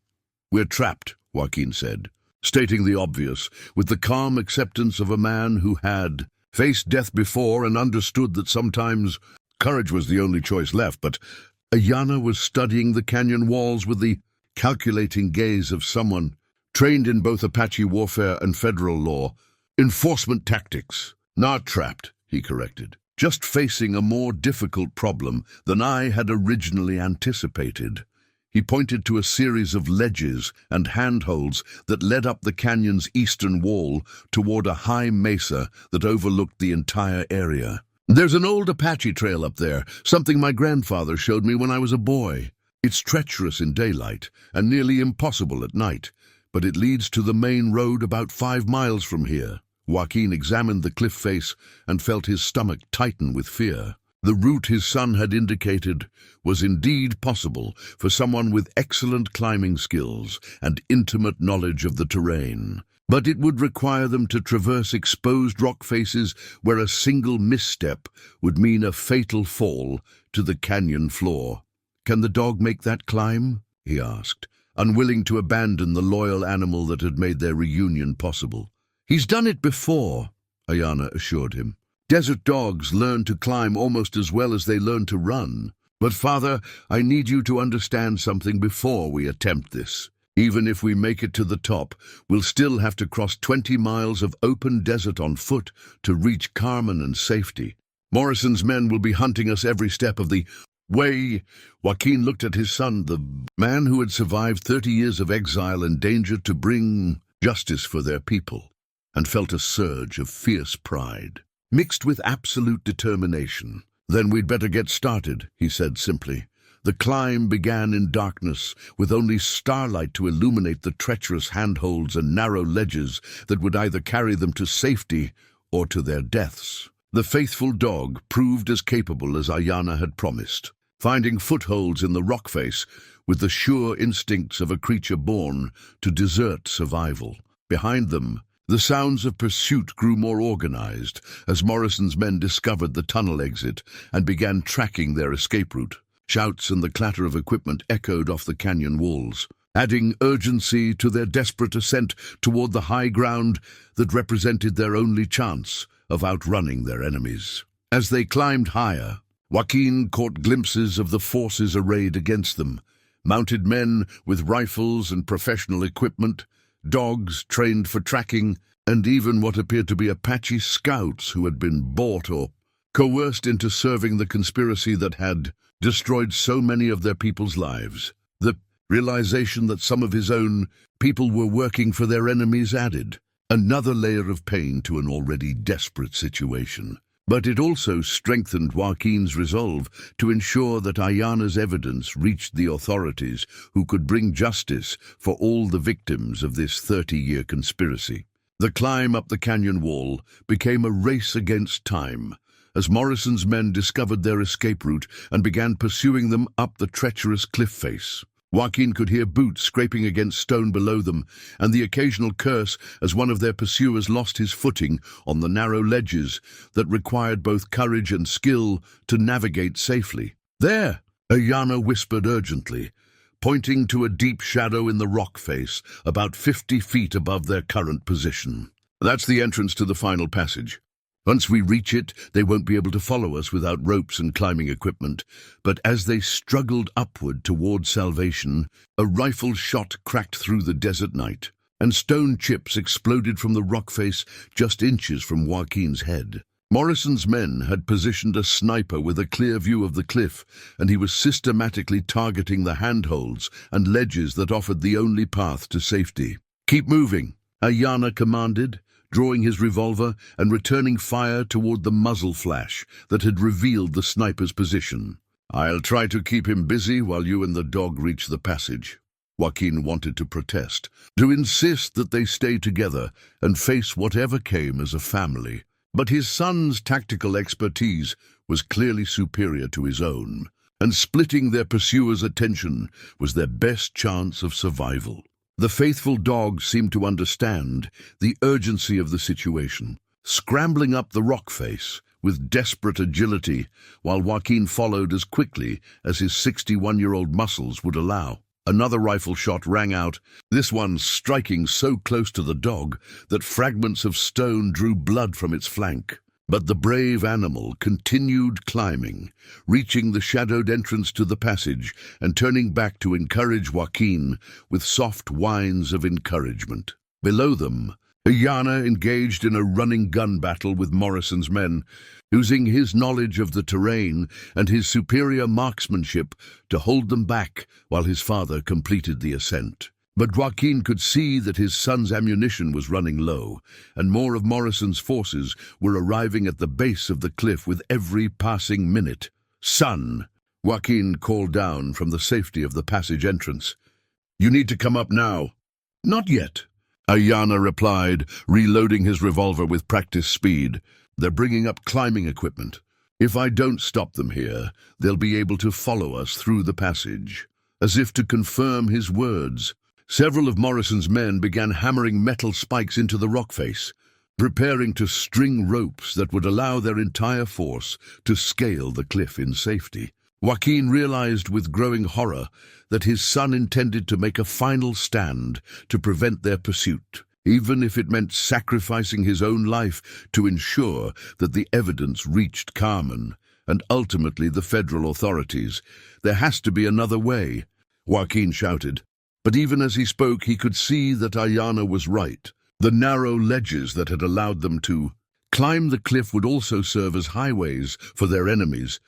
"We're trapped," Joaquin said. stating the obvious with the calm acceptance of a man who had faced death before and understood that sometimes courage was the only choice left. But Ayana was studying the canyon walls with the calculating gaze of someone trained in both Apache warfare and federal law. Enforcement tactics. Not trapped, he corrected. Just facing a more difficult problem than I had originally anticipated. He pointed to a series of ledges and handholds that led up the canyon's eastern wall toward a high mesa that overlooked the entire area. There's an old Apache trail up there, something my grandfather showed me when I was a boy. It's treacherous in daylight and nearly impossible at night, but it leads to the main road about 5 miles from here. Joaquin examined the cliff face and felt his stomach tighten with fear. The route his son had indicated was indeed possible for someone with excellent climbing skills and intimate knowledge of the terrain. But it would require them to traverse exposed rock faces where a single misstep would mean a fatal fall to the canyon floor. "Can the dog make that climb?" he asked, unwilling to abandon the loyal animal that had made their reunion possible. "He's done it before," Ayana assured him. "Desert dogs learn to climb almost as well as they learn to run. But father, I need you to understand something before we attempt this. Even if we make it to the top, we'll still have to cross 20 miles of open desert on foot to reach Carmen and safety. Morrison's men will be hunting us every step of the way." Joaquin looked at his son, the man who had survived 30 years of exile and danger to bring justice for their people, and felt a surge of fierce pride, mixed with absolute determination. "Then we'd better get started," he said simply. The climb began in darkness, with only starlight to illuminate the treacherous handholds and narrow ledges that would either carry them to safety or to their deaths. The faithful dog proved as capable as Ayana had promised, finding footholds in the rock face with the sure instincts of a creature born to desert survival. Behind them, the sounds of pursuit grew more organized as Morrison's men discovered the tunnel exit and began tracking their escape route. Shouts and the clatter of equipment echoed off the canyon walls, adding urgency to their desperate ascent toward the high ground that represented their only chance of outrunning their enemies. As they climbed higher, Joaquin caught glimpses of the forces arrayed against them: mounted men with rifles and professional equipment, dogs trained for tracking, and even what appeared to be Apache scouts who had been bought or coerced into serving the conspiracy that had destroyed so many of their people's lives. The realization that some of his own people were working for their enemies added another layer of pain to an already desperate situation. But it also strengthened Joaquin's resolve to ensure that Ayana's evidence reached the authorities who could bring justice for all the victims of this 30-year conspiracy. The climb up the canyon wall became a race against time, as Morrison's men discovered their escape route and began pursuing them up the treacherous cliff face. Joaquin could hear boots scraping against stone below them, and the occasional curse as one of their pursuers lost his footing on the narrow ledges that required both courage and skill to navigate safely. "There!" Ayana whispered urgently, pointing to a deep shadow in the rock face about 50 feet above their current position. "That's the entrance to the final passage. Once we reach it, they won't be able to follow us without ropes and climbing equipment." But as they struggled upward toward salvation, a rifle shot cracked through the desert night, and stone chips exploded from the rock face just inches from Joaquin's head. Morrison's men had positioned a sniper with a clear view of the cliff, and he was systematically targeting the handholds and ledges that offered the only path to safety. "Keep moving," Ayana commanded, drawing his revolver and returning fire toward the muzzle flash that had revealed the sniper's position. "I'll try to keep him busy while you and the dog reach the passage." Joaquin wanted to protest, to insist that they stay together and face whatever came as a family. But his son's tactical expertise was clearly superior to his own, and splitting their pursuers' attention was their best chance of survival. The faithful dog seemed to understand the urgency of the situation, scrambling up the rock face with desperate agility, while Joaquin followed as quickly as his 61-year-old muscles would allow. Another rifle shot rang out, this one striking so close to the dog that fragments of stone drew blood from its flank. But the brave animal continued climbing, reaching the shadowed entrance to the passage and turning back to encourage Joaquin with soft whines of encouragement. Below them, Ayana engaged in a running gun battle with Morrison's men, using his knowledge of the terrain and his superior marksmanship to hold them back while his father completed the ascent. But Joaquin could see that his son's ammunition was running low, and more of Morrison's forces were arriving at the base of the cliff with every passing minute. "Son," Joaquin called down from the safety of the passage entrance, "you need to come up now." "Not yet," Ayana replied, reloading his revolver with practiced speed. "They're bringing up climbing equipment. If I don't stop them here, they'll be able to follow us through the passage." As if to confirm his words, several of Morrison's men began hammering metal spikes into the rock face, preparing to string ropes that would allow their entire force to scale the cliff in safety. Joaquin realized with growing horror that his son intended to make a final stand to prevent their pursuit, even if it meant sacrificing his own life to ensure that the evidence reached Carmen and ultimately the federal authorities. "There has to be another way," Joaquin shouted. But even as he spoke, he could see that Ayana was right. The narrow ledges that had allowed them to climb the cliff would also serve as highways for their enemies.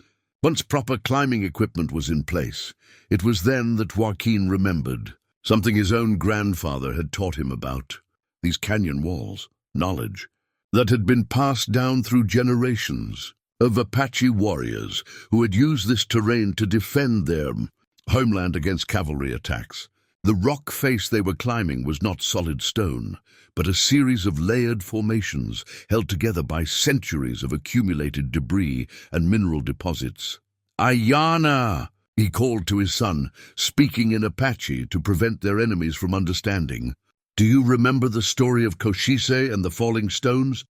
Once proper climbing equipment was in place, it was then that Joaquin remembered something his own grandfather had taught him about these canyon walls, knowledge that had been passed down through generations of Apache warriors who had used this terrain to defend their homeland against cavalry attacks. The rock face they were climbing was not solid stone, but a series of layered formations held together by centuries of accumulated debris and mineral deposits. "Ayana!" he called to his son, speaking in Apache to prevent their enemies from understanding. "Do you remember the story of Cochise and the falling stones?"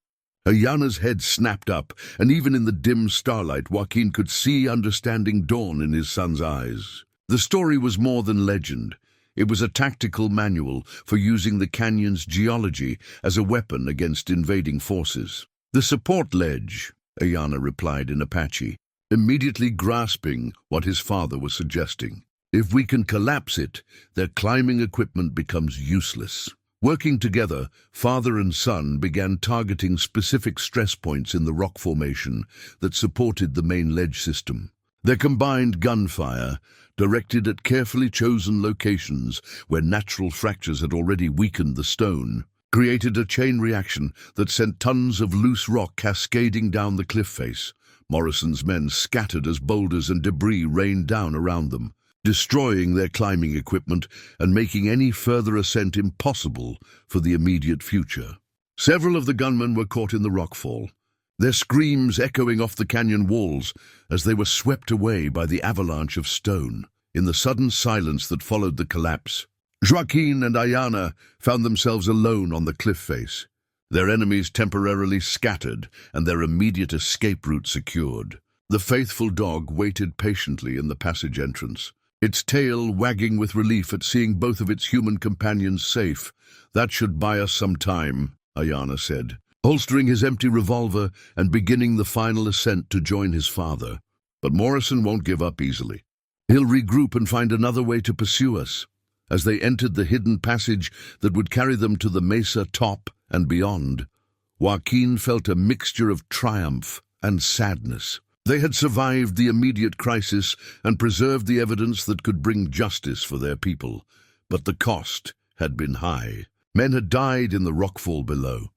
Ayana's head snapped up, and even in the dim starlight, Joaquin could see understanding dawn in his son's eyes. The story was more than legend. It was a tactical manual for using the canyon's geology as a weapon against invading forces. "The support ledge," Ayana replied in Apache, immediately grasping what his father was suggesting. "If we can collapse it, their climbing equipment becomes useless." Working together, father and son began targeting specific stress points in the rock formation that supported the main ledge system. Their combined gunfire, directed at carefully chosen locations where natural fractures had already weakened the stone, created a chain reaction that sent tons of loose rock cascading down the cliff face. Morrison's men scattered as boulders and debris rained down around them, destroying their climbing equipment and making any further ascent impossible for the immediate future. Several of the gunmen were caught in the rockfall, their screams echoing off the canyon walls as they were swept away by the avalanche of stone. In the sudden silence that followed the collapse, Joaquin and Ayana found themselves alone on the cliff face, their enemies temporarily scattered and their immediate escape route secured. The faithful dog waited patiently in the passage entrance, its tail wagging with relief at seeing both of its human companions safe. "That should buy us some time," Ayana said, holstering his empty revolver and beginning the final ascent to join his father. "But Morrison won't give up easily. He'll regroup and find another way to pursue us." As they entered the hidden passage that would carry them to the mesa top and beyond, Joaquin felt a mixture of triumph and sadness. They had survived the immediate crisis and preserved the evidence that could bring justice for their people. But the cost had been high. Men had died in the rockfall below,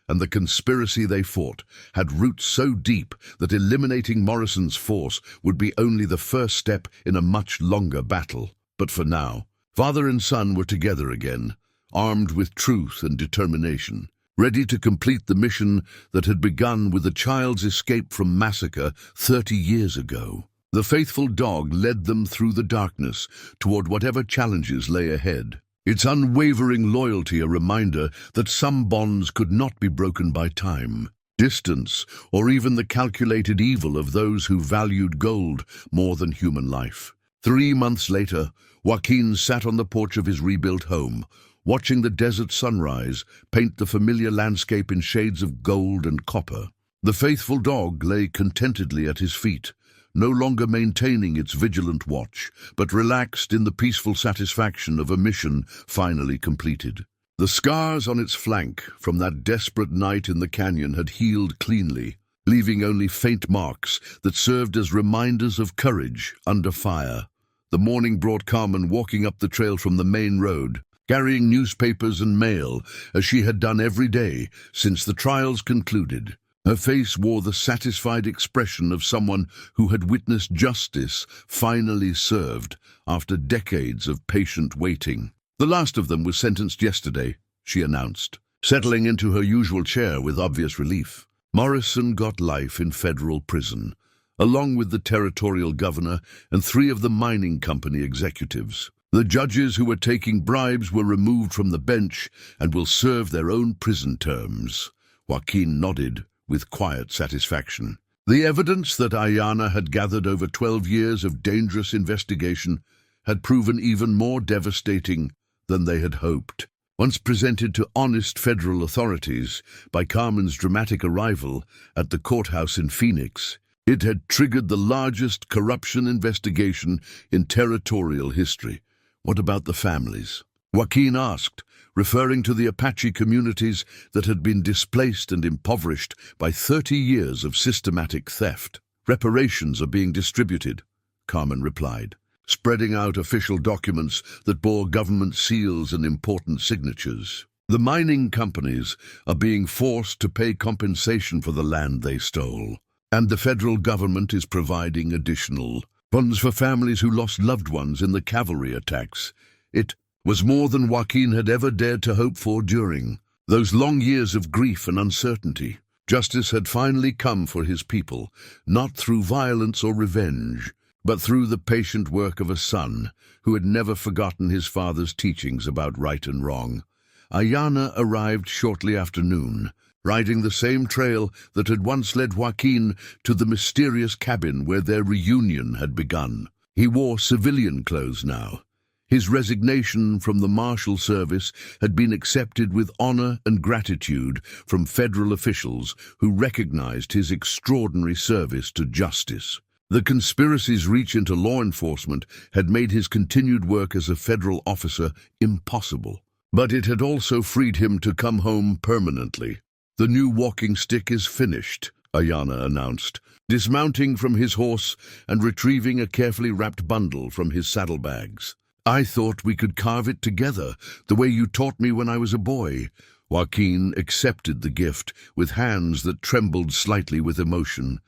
and the conspiracy they fought had roots so deep that eliminating Morrison's force would be only the first step in a much longer battle. But for now, father and son were together again, armed with truth and determination, ready to complete the mission that had begun with a child's escape from massacre 30 years ago. The faithful dog led them through the darkness toward whatever challenges lay ahead, its unwavering loyalty a reminder that some bonds could not be broken by time, distance, or even the calculated evil of those who valued gold more than human life. 3 months later, Joaquin sat on the porch of his rebuilt home, watching the desert sunrise paint the familiar landscape in shades of gold and copper. The faithful dog lay contentedly at his feet, no longer maintaining its vigilant watch, but relaxed in the peaceful satisfaction of a mission finally completed. The scars on its flank from that desperate night in the canyon had healed cleanly, leaving only faint marks that served as reminders of courage under fire. The morning brought Carmen walking up the trail from the main road, carrying newspapers and mail, as she had done every day since the trials concluded. Her face wore the satisfied expression of someone who had witnessed justice finally served after decades of patient waiting. The last of them was sentenced yesterday, she announced, settling into her usual chair with obvious relief. Morrison got life in federal prison, along with the territorial governor and 3 of the mining company executives. The judges who were taking bribes were removed from the bench and will serve their own prison terms. Joaquin nodded with quiet satisfaction. The evidence that Ayana had gathered over 12 years of dangerous investigation had proven even more devastating than they had hoped. Once presented to honest federal authorities by Carmen's dramatic arrival at the courthouse in Phoenix, it had triggered the largest corruption investigation in territorial history. What about the families? Joaquin asked, referring to the Apache communities that had been displaced and impoverished by 30 years of systematic theft. Reparations are being distributed, Carmen replied, spreading out official documents that bore government seals and important signatures. The mining companies are being forced to pay compensation for the land they stole, and the federal government is providing additional funds for families who lost loved ones in the cavalry attacks. It was more than Joaquin had ever dared to hope for during those long years of grief and uncertainty. Justice had finally come for his people, not through violence or revenge, but through the patient work of a son who had never forgotten his father's teachings about right and wrong. Ayana arrived shortly after noon, riding the same trail that had once led Joaquin to the mysterious cabin where their reunion had begun. He wore civilian clothes now. His resignation from the marshal service had been accepted with honor and gratitude from federal officials who recognized his extraordinary service to justice. The conspiracy's reach into law enforcement had made his continued work as a federal officer impossible, but it had also freed him to come home permanently. "The new walking stick is finished," Ayana announced, dismounting from his horse and retrieving a carefully wrapped bundle from his saddlebags. "I thought we could carve it together, the way you taught me when I was a boy." Joaquin accepted the gift with hands that trembled slightly with emotion.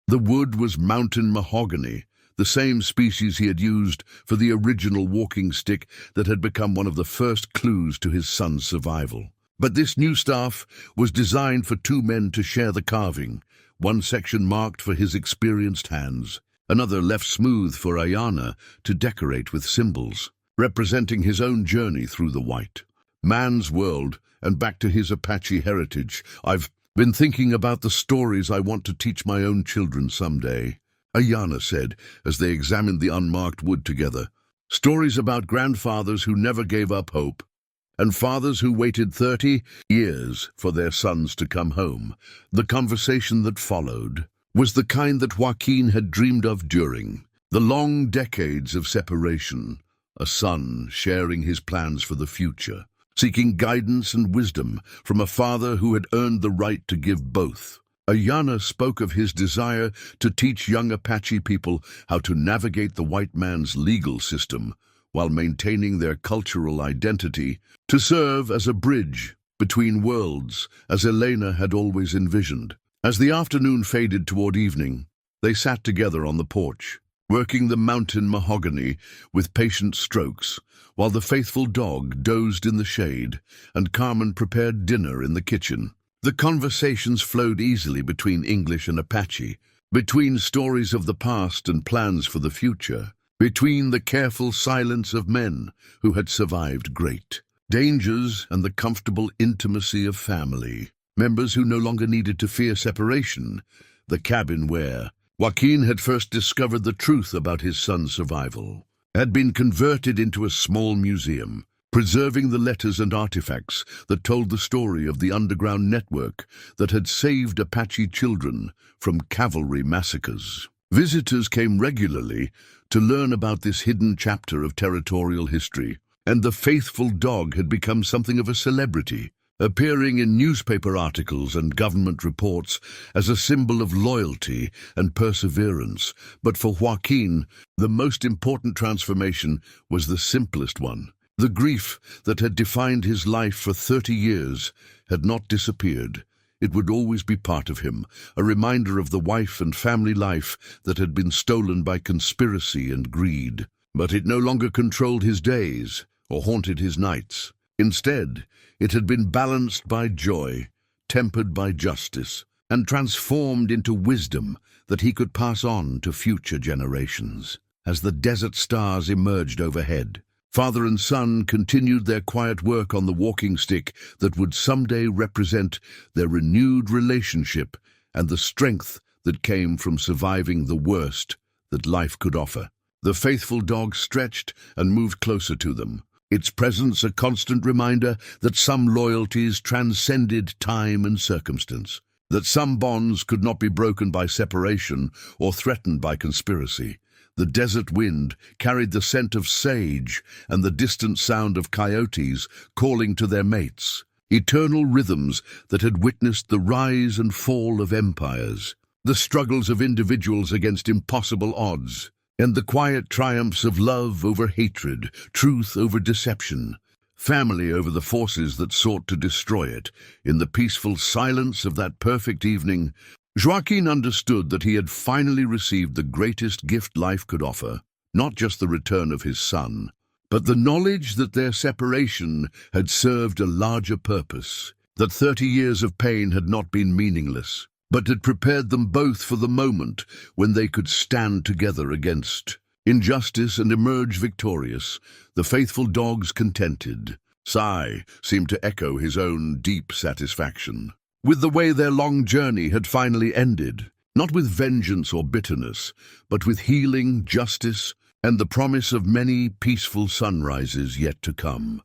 The wood was mountain mahogany, the same species he had used for the original walking stick that had become one of the first clues to his son's survival. But this new staff was designed for 2 men to share the carving, one section marked for his experienced hands, another left smooth for Ayana to decorate with symbols, representing his own journey through the white man's world and back to his Apache heritage. "I've been thinking about the stories I want to teach my own children someday," Ayana said as they examined the unmarked wood together. "Stories about grandfathers who never gave up hope, and fathers who waited 30 years for their sons to come home." The conversation that followed was the kind that Joaquin had dreamed of during the long decades of separation, a son sharing his plans for the future, seeking guidance and wisdom from a father who had earned the right to give both. Ayana spoke of his desire to teach young Apache people how to navigate the white man's legal system while maintaining their cultural identity, to serve as a bridge between worlds, as Elena had always envisioned. As the afternoon faded toward evening, they sat together on the porch, working the mountain mahogany with patient strokes, while the faithful dog dozed in the shade and Carmen prepared dinner in the kitchen. The conversations flowed easily between English and Apache, between stories of the past and plans for the future, between the careful silence of men who had survived great dangers and the comfortable intimacy of family members who no longer needed to fear separation. The cabin where Joaquin had first discovered the truth about his son's survival had been converted into a small museum, preserving the letters and artifacts that told the story of the underground network that had saved Apache children from cavalry massacres. Visitors came regularly to learn about this hidden chapter of territorial history, and the faithful dog had become something of a celebrity, appearing in newspaper articles and government reports as a symbol of loyalty and perseverance. But for Joaquin, the most important transformation was the simplest one. The grief that had defined his life for 30 years had not disappeared. It would always be part of him, a reminder of the wife and family life that had been stolen by conspiracy and greed. But it no longer controlled his days or haunted his nights. Instead, it had been balanced by joy, tempered by justice, and transformed into wisdom that he could pass on to future generations. As the desert stars emerged overhead, father and son continued their quiet work on the walking stick that would someday represent their renewed relationship and the strength that came from surviving the worst that life could offer. The faithful dog stretched and moved closer to them, its presence a constant reminder that some loyalties transcended time and circumstance, that some bonds could not be broken by separation or threatened by conspiracy. The desert wind carried the scent of sage and the distant sound of coyotes calling to their mates, eternal rhythms that had witnessed the rise and fall of empires, the struggles of individuals against impossible odds, and the quiet triumphs of love over hatred, truth over deception, family over the forces that sought to destroy it. In the peaceful silence of that perfect evening, Joaquin understood that he had finally received the greatest gift life could offer, not just the return of his son, but the knowledge that their separation had served a larger purpose, that 30 years of pain had not been meaningless, but had prepared them both for the moment when they could stand together against injustice and emerge victorious, the faithful dog's contented sigh seemed to echo his own deep satisfaction with the way their long journey had finally ended, not with vengeance or bitterness, but with healing, justice, and the promise of many peaceful sunrises yet to come.